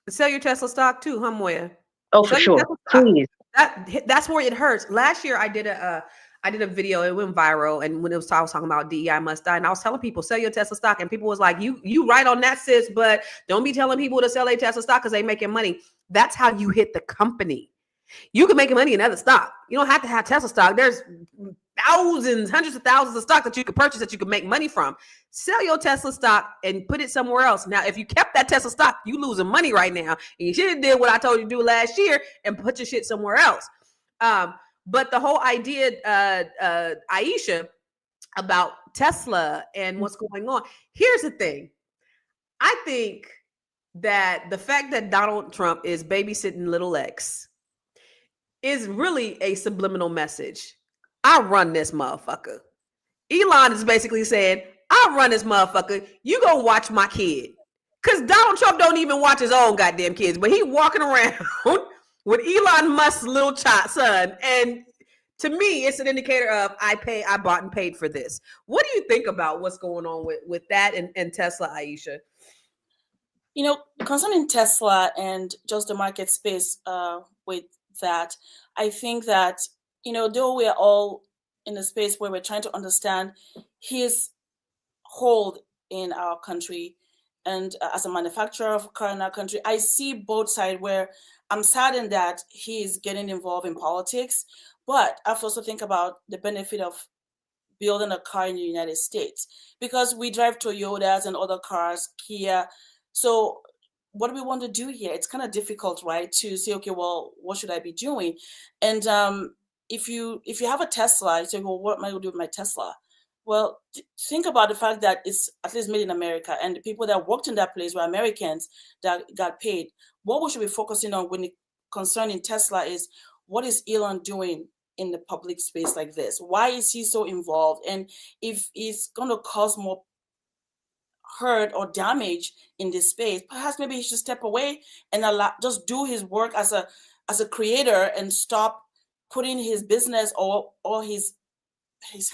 Speaker 1: Sell your Tesla stock too, huh, Moya?
Speaker 4: Oh, for sure. Please.
Speaker 1: That's where it hurts. Last year I did a video, it went viral, and when I was talking about DEI must die, and I was telling people, sell your Tesla stock, and people was like, you right on that, sis, but don't be telling people to sell their Tesla stock because they making money. That's how you hit the company. You can make money in other stock. You don't have to have Tesla stock. There's thousands, hundreds of thousands of stock that you could purchase that you could make money from. Sell your Tesla stock and put it somewhere else. Now, if you kept that Tesla stock, you losing money right now. And you should have did what I told you to do last year and put your shit somewhere else. But the whole idea, Aisha, about Tesla and what's going on. Here's the thing. I think that the fact that Donald Trump is babysitting little X is really a subliminal message. I run this motherfucker. Elon is basically saying, I run this motherfucker. You go watch my kid. Because Donald Trump don't even watch his own goddamn kids, but he walking around with Elon Musk's little son. And To me, it's an indicator of I bought and paid for this. What do you think about what's going on with that and Tesla, Aisha?
Speaker 6: Concerning Tesla and just the market space with that, I think that, though we are all in a space where we're trying to understand his hold in our country and as a manufacturer of a car in our country, I see both sides where I'm saddened that he's getting involved in politics, but I also think about the benefit of building a car in the United States because we drive Toyotas and other cars, Kia. So what do we want to do here? It's kind of difficult, right? To say, okay, well, what should I be doing? And if you have a Tesla, you say, well, what am I going to do with my Tesla? Well, think about the fact that it's at least made in America, and the people that worked in that place were Americans that got paid. What we should be focusing on when it concerning Tesla is what is Elon doing in the public space like this? Why is he so involved? And if he's going to cause more hurt or damage in this space, perhaps maybe he should step away and just do his work as a creator and stop putting his business or his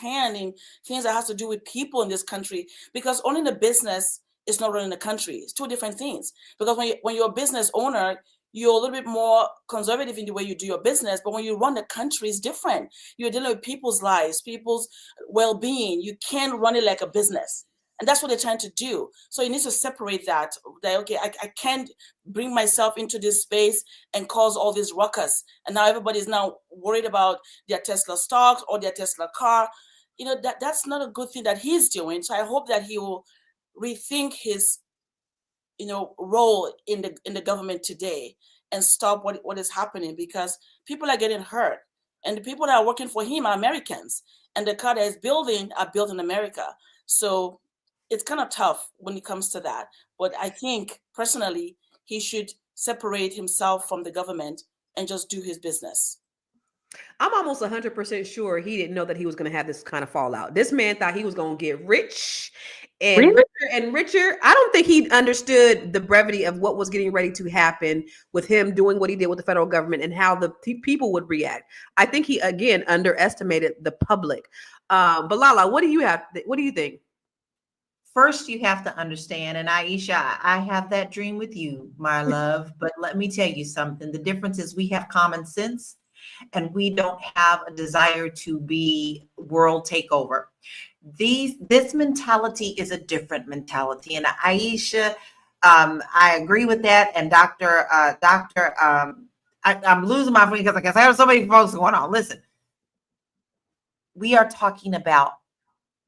Speaker 6: hand in things that has to do with people in this country, because owning a business is not running the country. It's two different things. Because when you're a business owner, you're a little bit more conservative in the way you do your business. But when you run the country, it's different. You're dealing with people's lives, people's well-being. You can't run it like a business. And that's what they're trying to do. So you need to separate that. Okay, I can't bring myself into this space and cause all this ruckus. And now everybody's now worried about their Tesla stocks or their Tesla car. That's not a good thing that he's doing. So I hope that he will rethink his role in the government today and stop what is happening, because people are getting hurt. And the people that are working for him are Americans. And the car that he's building are built in America. So it's kind of tough when it comes to that. But I think personally, he should separate himself from the government and just do his business.
Speaker 1: I'm almost 100% sure he didn't know that he was going to have this kind of fallout. This man thought he was going to get rich and
Speaker 4: Really?
Speaker 1: richer and richer. I don't think he understood the brevity of what was getting ready to happen with him doing what he did with the federal government and how the people would react. I think he, again, underestimated the public. But Lala, what do you think?
Speaker 2: First, you have to understand, and Aisha, I have that dream with you, my love. But let me tell you something. The difference is we have common sense and we don't have a desire to be world takeover. This mentality is a different mentality. And Aisha, I agree with that. And I'm losing my voice because I have so many folks going on. Listen, we are talking about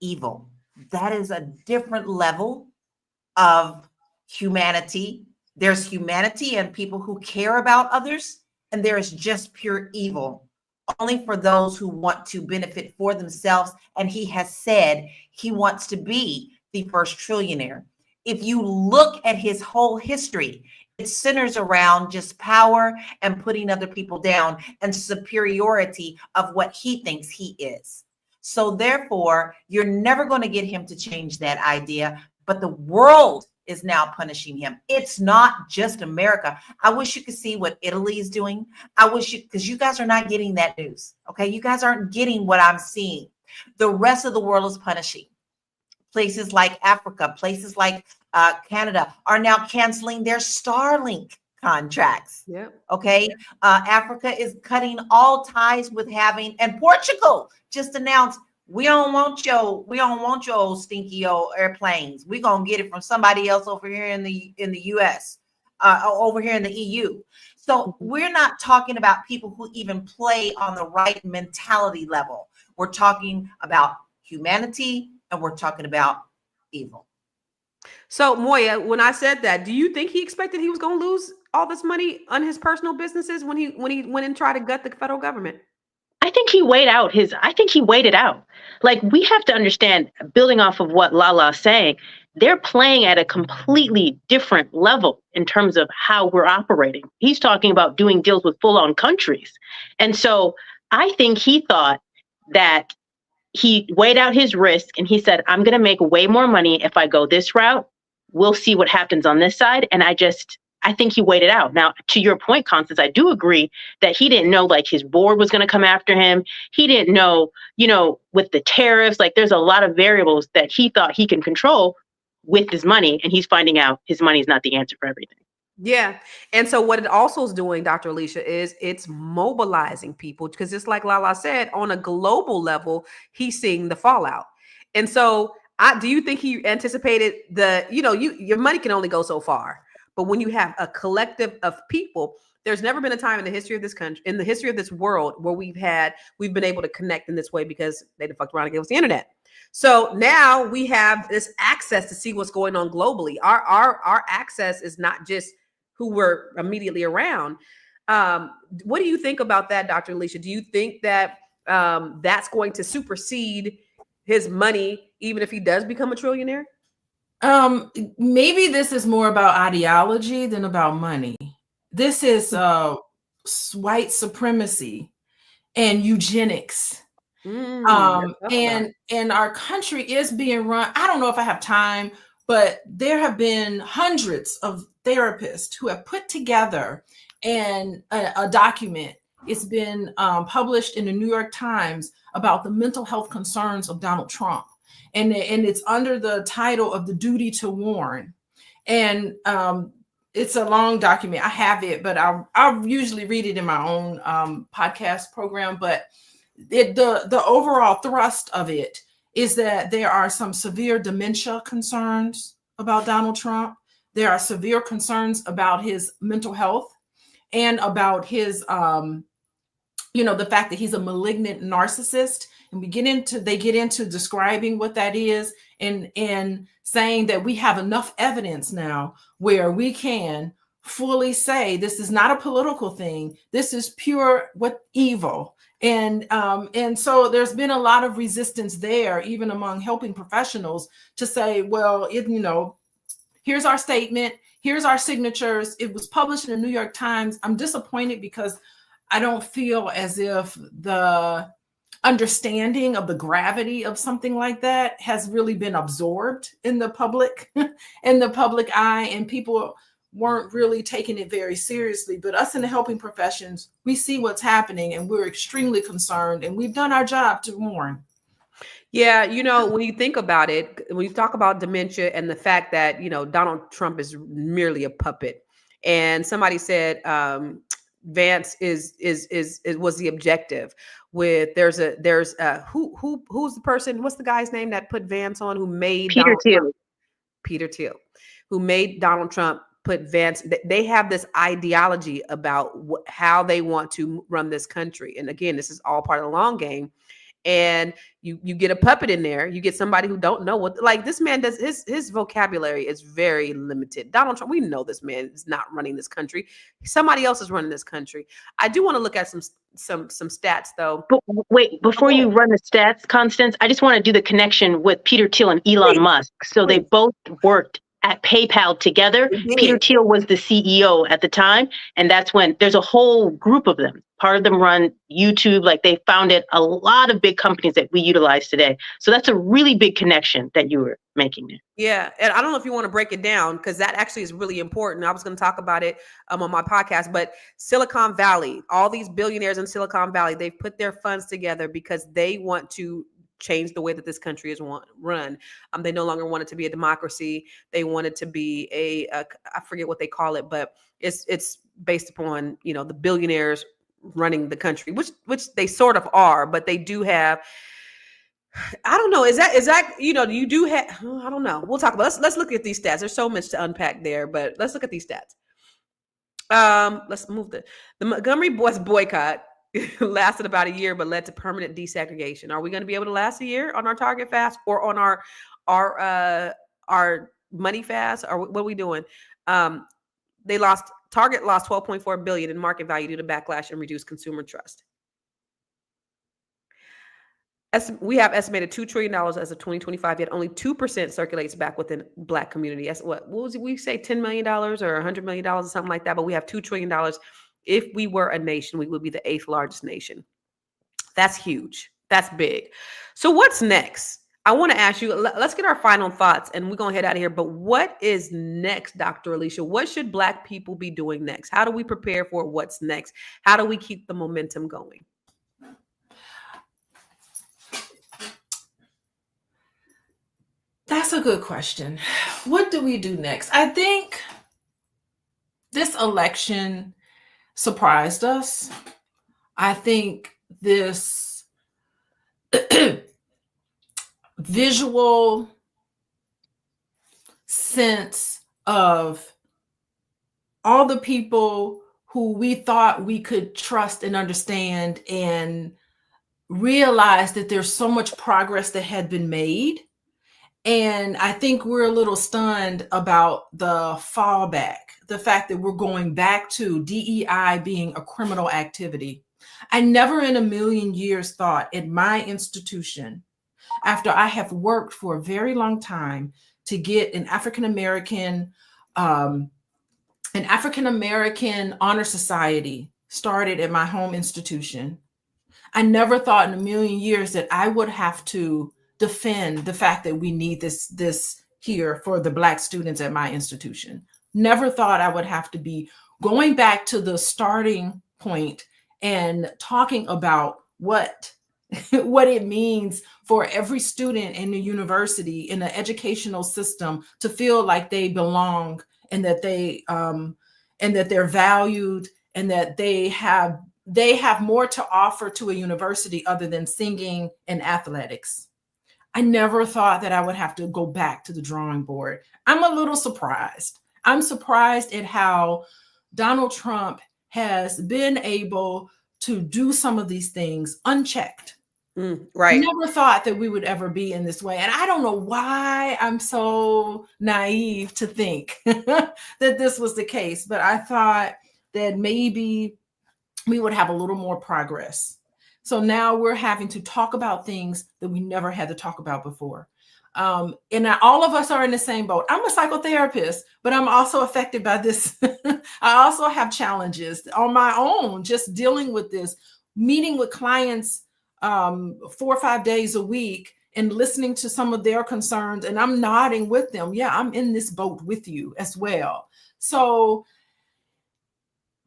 Speaker 2: evil. That is a different level of humanity. There's humanity and people who care about others, and there is just pure evil, only for those who want to benefit for themselves. And he has said he wants to be the first trillionaire. If you look at his whole history, it centers around just power and putting other people down and superiority of what he thinks he is. So therefore, you're never going to get him to change that idea, but the world is now punishing him. It's not just America. I wish you could see what Italy is doing. Because you guys are not getting that news. Okay. You guys aren't getting what I'm seeing. The rest of the world is punishing. Places like Africa, places like Canada are now canceling their Starlink contracts.
Speaker 1: Yeah.
Speaker 2: Okay. Africa is cutting all ties with and Portugal just announced, we don't want your old stinky old airplanes. We're gonna get it from somebody else over here in the US, over here in the EU. So we're not talking about people who even play on the right mentality level. We're talking about humanity and we're talking about evil.
Speaker 1: So Moya, when I said that, do you think he expected he was going to lose all this money on his personal businesses when he went and tried to gut the federal government?
Speaker 4: I think he weighed it out. Like, we have to understand, building off of what Lala's saying, they're playing at a completely different level in terms of how we're operating. He's talking about doing deals with full-on countries. And so I think he thought that he weighed out his risk and he said, I'm going to make way more money if I go this route. We'll see what happens on this side. And I I think he waited out. Now, to your point, Constance, I do agree that he didn't know like his board was going to come after him. He didn't know, with the tariffs, like there's a lot of variables that he thought he can control with his money. And he's finding out his money is not the answer for everything.
Speaker 1: Yeah. And so what it also is doing, Dr. Alicia, is it's mobilizing people because just like Lala said, on a global level, he's seeing the fallout. And so do you think he anticipated your money can only go so far, but when you have a collective of people, there's never been a time in the history of this country, in the history of this world, where we've been able to connect in this way because they fucked around and gave us the internet. So now we have this access to see what's going on globally. Our access is not just who were immediately around. What do you think about that, Dr. Alicia? Do you think that that's going to supersede his money, even if he does become a trillionaire?
Speaker 5: Maybe this is more about ideology than about money. This is white supremacy and eugenics. And our country is being run. I don't know if I have time, but there have been hundreds of therapists who have put together a document. It's been published in the New York Times about the mental health concerns of Donald Trump. And it's under the title of The Duty to Warn. And it's a long document. I have it, but I'll usually read it in my own podcast program. But the overall thrust of it is that there are some severe dementia concerns about Donald Trump. There are severe concerns about his mental health and about his, the fact that he's a malignant narcissist. And they get into describing what that is and saying that we have enough evidence now where we can fully say this is not a political thing. This is pure evil. And so there's been a lot of resistance there, even among helping professionals, to say, well, here's our statement, here's our signatures. It was published in the New York Times. I'm disappointed because I don't feel as if the understanding of the gravity of something like that has really been absorbed in the public eye, and people weren't really taking it very seriously. But us in the helping professions, we see what's happening and we're extremely concerned, and we've done our job to warn.
Speaker 1: Yeah, when you think about it, when you talk about dementia and the fact that, Donald Trump is merely a puppet, and somebody said Vance was the objective. Who's the person? What's the guy's name that put Vance on? Who made
Speaker 4: Peter Thiel?
Speaker 1: Peter Thiel, who made Donald Trump put Vance. They have this ideology about how they want to run this country, and again, this is all part of the long game. And you get a puppet in there, you get somebody who don't know what, like this man does, his vocabulary is very limited. Donald Trump, we know this man is not running this country. Somebody else is running this country. I do want to look at some stats though.
Speaker 4: But wait, before you run the stats, Constance, I just want to do the connection with Peter Thiel and Elon Musk. So they both worked at PayPal together. Peter Thiel was the CEO at the time. And that's when there's a whole group of them. Part of them run YouTube. Like they founded a lot of big companies that we utilize today. So that's a really big connection that you were making there.
Speaker 1: Yeah. And I don't know if you want to break it down, because that actually is really important. I was going to talk about it on my podcast, but Silicon Valley, all these billionaires in Silicon Valley, they've put their funds together because they want to change the way that this country is run. They no longer want it to be a democracy. They want it to be I forget what they call it, but it's based upon, the billionaires running the country, which they sort of are, but they do have, I don't know. Is that, you do have, I don't know. We'll talk about, let's look at these stats. There's so much to unpack there, but let's look at these stats. Let's move the Montgomery boys boycott lasted about a year, but led to permanent desegregation. Are we going to be able to last a year on our Target fast or on our money fast? Or what are we doing? Target lost $12.4 billion in market value due to backlash and reduced consumer trust. We have estimated $2 trillion as of 2025, yet only 2% circulates back within Black community. That's what was it? We say $10 million or $100 million or something like that, but we have $2 trillion. If we were a nation, we would be the 8th largest nation. That's huge. That's big. So what's next? I want to ask you, let's get our final thoughts and we're going to head out of here. But what is next, Dr. Alicia? What should Black people be doing next? How do we prepare for what's next? How do we keep the momentum going?
Speaker 5: That's a good question. What do we do next? I think this election surprised us. I think this visual sense of all the people who we thought we could trust and understand and realize that there's so much progress that had been made. And I think we're a little stunned about the fallback, the fact that we're going back to DEI being a criminal activity. I never in a million years thought in my institution, after I have worked for a very long time to get an African American honor society started at my home institution. I never thought in a million years that I would have to defend the fact that we need this here for the Black students at my institution. Never thought I would have to be going back to the starting point and talking about what it means for every student in the university, in the educational system, to feel like they belong and that they're valued and that they have more to offer to a university other than singing and athletics. I never thought that I would have to go back to the drawing board. I'm a little surprised. I'm surprised at how Donald Trump has been able to do some of these things unchecked.
Speaker 1: Right.
Speaker 5: Never thought that we would ever be in this way. And I don't know why I'm so naive to think that this was the case, but I thought that maybe we would have a little more progress. So now we're having to talk about things that we never had to talk about before. And all of us are in the same boat. I'm a psychotherapist, but I'm also affected by this. I also have challenges on my own, just dealing with this, meeting with clients 4 or 5 days a week and listening to some of their concerns. And I'm nodding with them. Yeah, I'm in this boat with you as well. So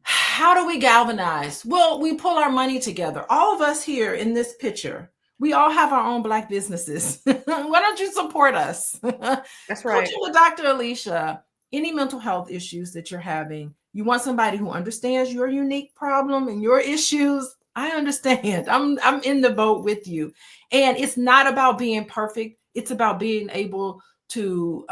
Speaker 5: how do we galvanize? Well, we pull our money together. All of us here in this picture, we all have our own Black businesses. Why don't you support us?
Speaker 1: That's right.
Speaker 5: Coaching with Dr. Alicia, any mental health issues that you're having, you want somebody who understands your unique problem and your issues. I understand. I'm in the boat with you. And it's not about being perfect. It's about being able to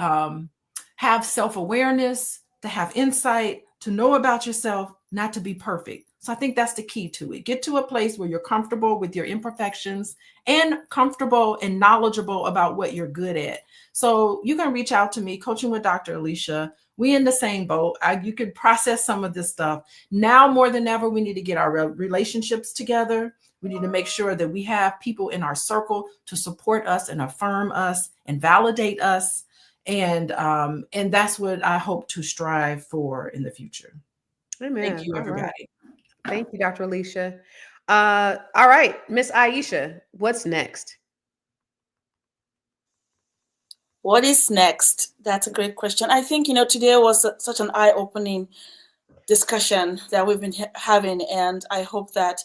Speaker 5: have self-awareness, to have insight, to know about yourself, not to be perfect. So I think that's the key to it. Get to a place where you're comfortable with your imperfections and comfortable and knowledgeable about what you're good at. So you can reach out to me, Coaching with Dr. Alicia. We in the same boat. You can process some of this stuff. Now more than ever, we need to get our relationships together. We need to make sure that we have people in our circle to support us and affirm us and validate us. And that's what I hope to strive for in the future.
Speaker 1: Amen.
Speaker 5: Thank you, everybody.
Speaker 1: Right. Thank you, Dr. Alicia. All right, Miss Aisha, what's next?
Speaker 6: What is next? That's a great question. I think, today was such an eye-opening discussion that we've been having, and I hope that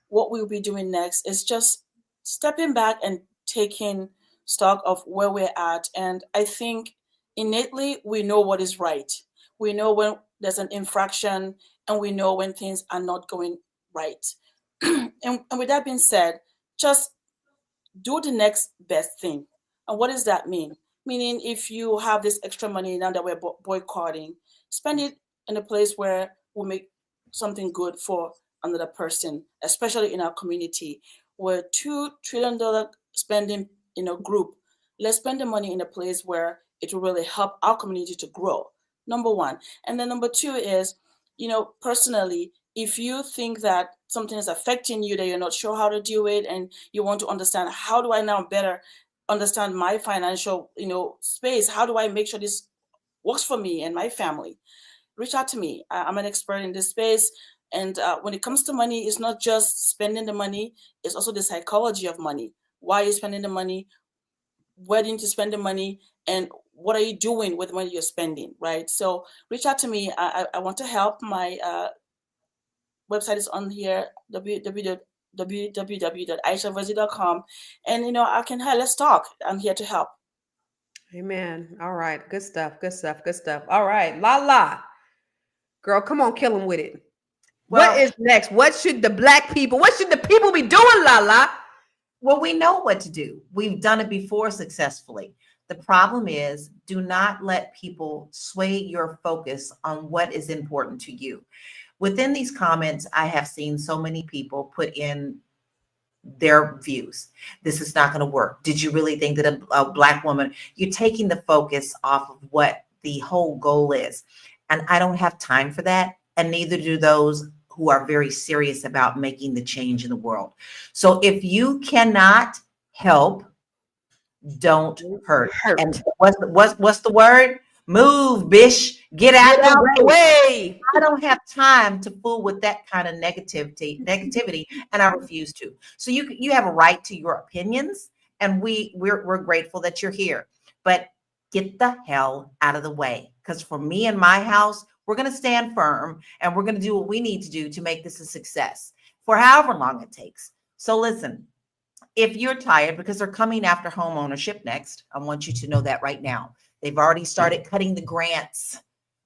Speaker 6: what we'll be doing next is just stepping back and taking stock of where we're at. And I think innately we know what is right. We know when there's an infraction, and we know when things are not going right. and with that being said, just do the next best thing. And what does that mean? Meaning, if you have this extra money now that we're boycotting, spend it in a place where we'll make something good for another person, especially in our community. We're $2 trillion spending group. Let's spend the money in a place where it will really help our community to grow. Number one. And then number two is, personally, if you think that something is affecting you, that you're not sure how to do it, and you want to understand, how do I now better understand my financial, space? How do I make sure this works for me and my family? Reach out to me. I'm an expert in this space. And when it comes to money, it's not just spending the money. It's also the psychology of money. Why are you spending the money? where do you need to spend the money, and what are you doing with the money you're spending, right? So reach out to me. I want to help. My website is on here, www.aishaverzi.com. And, let's talk. I'm here to help.
Speaker 1: Amen. All right. Good stuff. Good stuff. Good stuff. All right. La. Girl, come on, kill them with it.
Speaker 2: Well,
Speaker 1: what is next? What should the people be doing, La?
Speaker 2: Well, we know what to do. We've done it before successfully. The problem is, do not let people sway your focus on what is important to you. Within these comments, I have seen so many people put in their views. This is not going to work. Did you really think that a Black woman, you're taking the focus off of what the whole goal is. And I don't have time for that. And neither do those who are very serious about making the change in the world. So if you cannot help, don't hurt. And what's the word? Move, bish. Get out the way. I don't have time to fool with that kind of negativity, and I refuse to. So you have a right to your opinions, and we're grateful that you're here. But get the hell out of the way, because for me and my house, we're going to stand firm, and we're going to do what we need to do to make this a success for however long it takes. So listen, if you're tired, because they're coming after home ownership next, I want you to know that right now. They've already started cutting the grants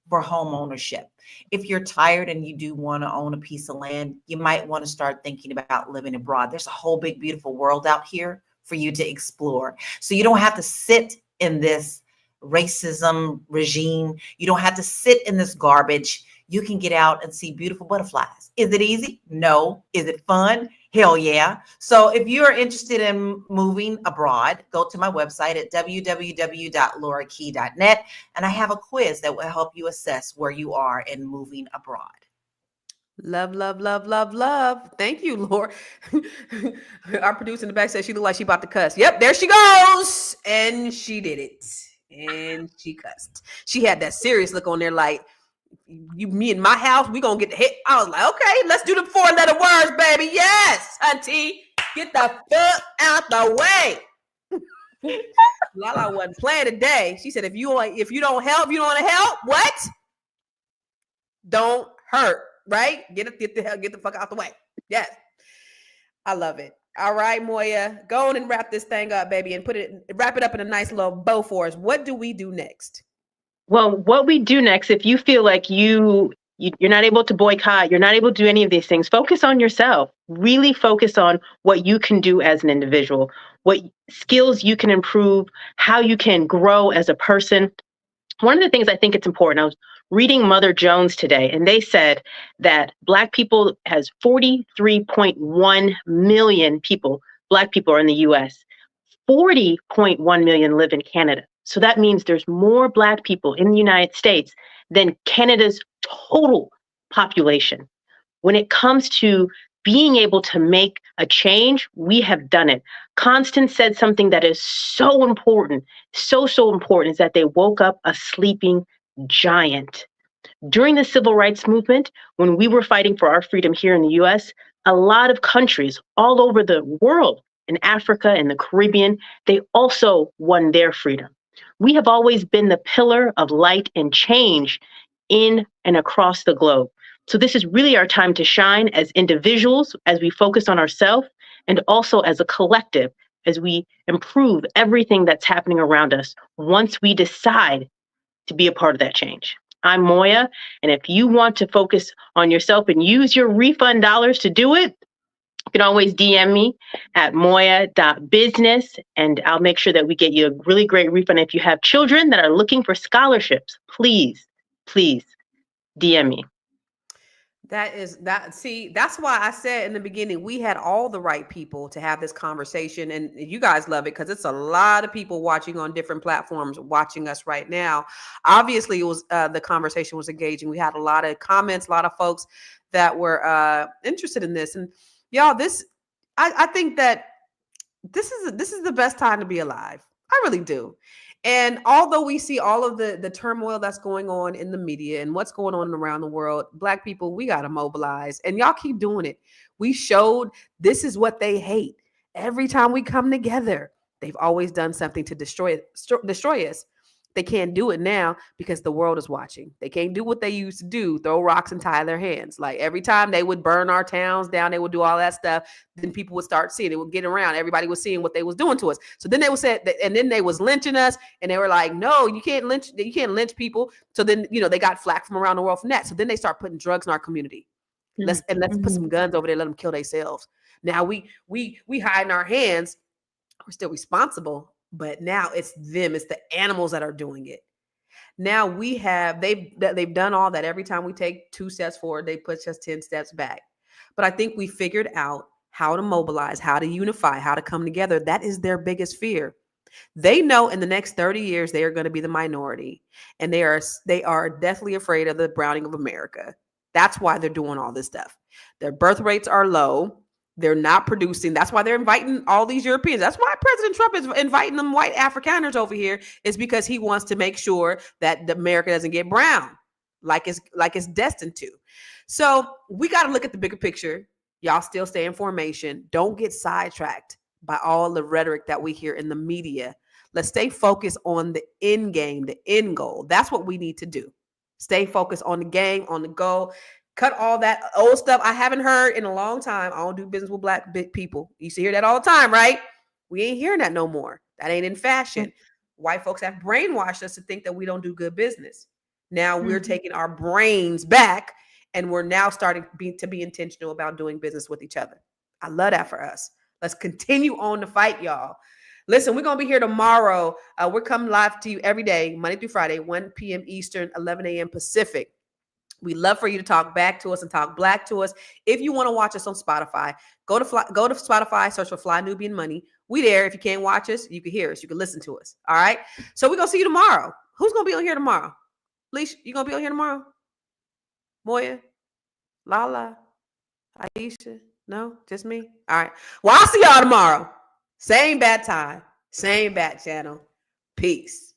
Speaker 2: for home ownership. If you're tired and you do want to own a piece of land, you might want to start thinking about living abroad. There's a whole big, beautiful world out here for you to explore. So you don't have to sit in this racism regime. You don't have to sit in this garbage. You can get out and see beautiful butterflies. Is it easy? No. Is it fun? Hell yeah. So if you're interested in moving abroad, go to my website at www.laurakey.net. And I have a quiz that will help you assess where you are in moving abroad.
Speaker 1: Love. Thank you, Laura. Our producer in the back said she looked like she about to cuss. Yep, there she goes. And she did it. And she cussed. She had that serious look on there like, me in my house, we gonna get the hit. I was like, okay, let's do the 4-letter words, baby. Yes, hunty, get the fuck out the way. Lala wasn't playing today. She said, if you don't help, you don't want to help. What? Don't hurt, right? Get the fuck out the way. Yes, I love it. All right, Moya, go on and wrap this thing up, baby, and wrap it up in a nice little bow for us. What do we do next?
Speaker 4: Well, what we do next, if you feel like you're not able to boycott, you're not able to do any of these things, focus on yourself. Really focus on what you can do as an individual, what skills you can improve, how you can grow as a person. One of the things I think it's important, I was reading Mother Jones today, and they said that Black people has 43.1 million people, Black people are in the US. 40.1 million live in Canada. So that means there's more Black people in the United States than Canada's total population. When it comes to being able to make a change, we have done it. Constance said something that is so important, so important, is that they woke up a sleeping giant. During the civil rights movement, when we were fighting for our freedom here in the US, a lot of countries all over the world, in Africa and the Caribbean, they also won their freedom. We have always been the pillar of light and change in and across the globe. So this is really our time to shine as individuals, as we focus on ourselves, and also as a collective, as we improve everything that's happening around us once we decide to be a part of that change. I'm Moya, and if you want to focus on yourself and use your refund dollars to do it, you can always DM me at moya.business, and I'll make sure that we get you a really great refund. If you have children that are looking for scholarships, please DM me.
Speaker 1: That's why I said in the beginning, we had all the right people to have this conversation, and you guys love it because it's a lot of people watching on different platforms watching us right now. Obviously, it was the conversation was engaging. We had a lot of comments, a lot of folks that were interested in this, and y'all, I think that this is the best time to be alive. I really do. And although we see all of the turmoil that's going on in the media and what's going on around the world, Black people, we got to mobilize, and y'all keep doing it. We showed this is what they hate. Every time we come together, They've always done something to destroy us. They can't do it now because the world is watching. They can't do what they used to do, throw rocks and tie their hands. Like every time they would burn our towns down, they would do all that stuff. Then people would start seeing it, would get around. Everybody was seeing what they was doing to us. So then they would say, and then they was lynching us, and they were like, no, you can't lynch people. So then, they got flack from around the world from that. So then they start putting drugs in our community. Let's put some guns over there, let them kill themselves. Now we hide in our hands. We're still responsible, but now it's them, it's the animals that are doing it. Now they've done all that. Every time we take 2 steps forward, they push us 10 steps back. But I think we figured out how to mobilize, how to unify, how to come together. That is their biggest fear. They know in the next 30 years, they are going to be the minority, and they are deathly afraid of the browning of America. That's why they're doing all this stuff. Their birth rates are low. They're not producing. That's why they're inviting all these Europeans. That's why President Trump is inviting them white Afrikaners over here, is because he wants to make sure that America doesn't get brown like it's destined to. So we got to look at the bigger picture. Y'all still stay in formation. Don't get sidetracked by all the rhetoric that we hear in the media. Let's stay focused on the end game, the end goal. That's what we need to do. Stay focused on the game, on the goal. Cut all that old stuff I haven't heard in a long time. I don't do business with black people. You used to hear that all the time, right? We ain't hearing that no more. That ain't in fashion. White folks have brainwashed us to think that we don't do good business. Now we're taking our brains back, and we're now starting to be intentional about doing business with each other. I love that for us. Let's continue on the fight, y'all. Listen, we're going to be here tomorrow. We're coming live to you every day, Monday through Friday, 1 p.m. Eastern, 11 a.m. Pacific. We love for you to talk back to us and talk black to us. If you want to watch us on Spotify, go to Spotify, search for Fly Nubian Money. We there. If you can't watch us, you can hear us. You can listen to us. All right. So we're going to see you tomorrow. Who's going to be on here tomorrow? Leash, you going to be on here tomorrow? Moya? Lala? Aisha? No, just me? All right. Well, I'll see y'all tomorrow. Same bad time, same bad channel. Peace.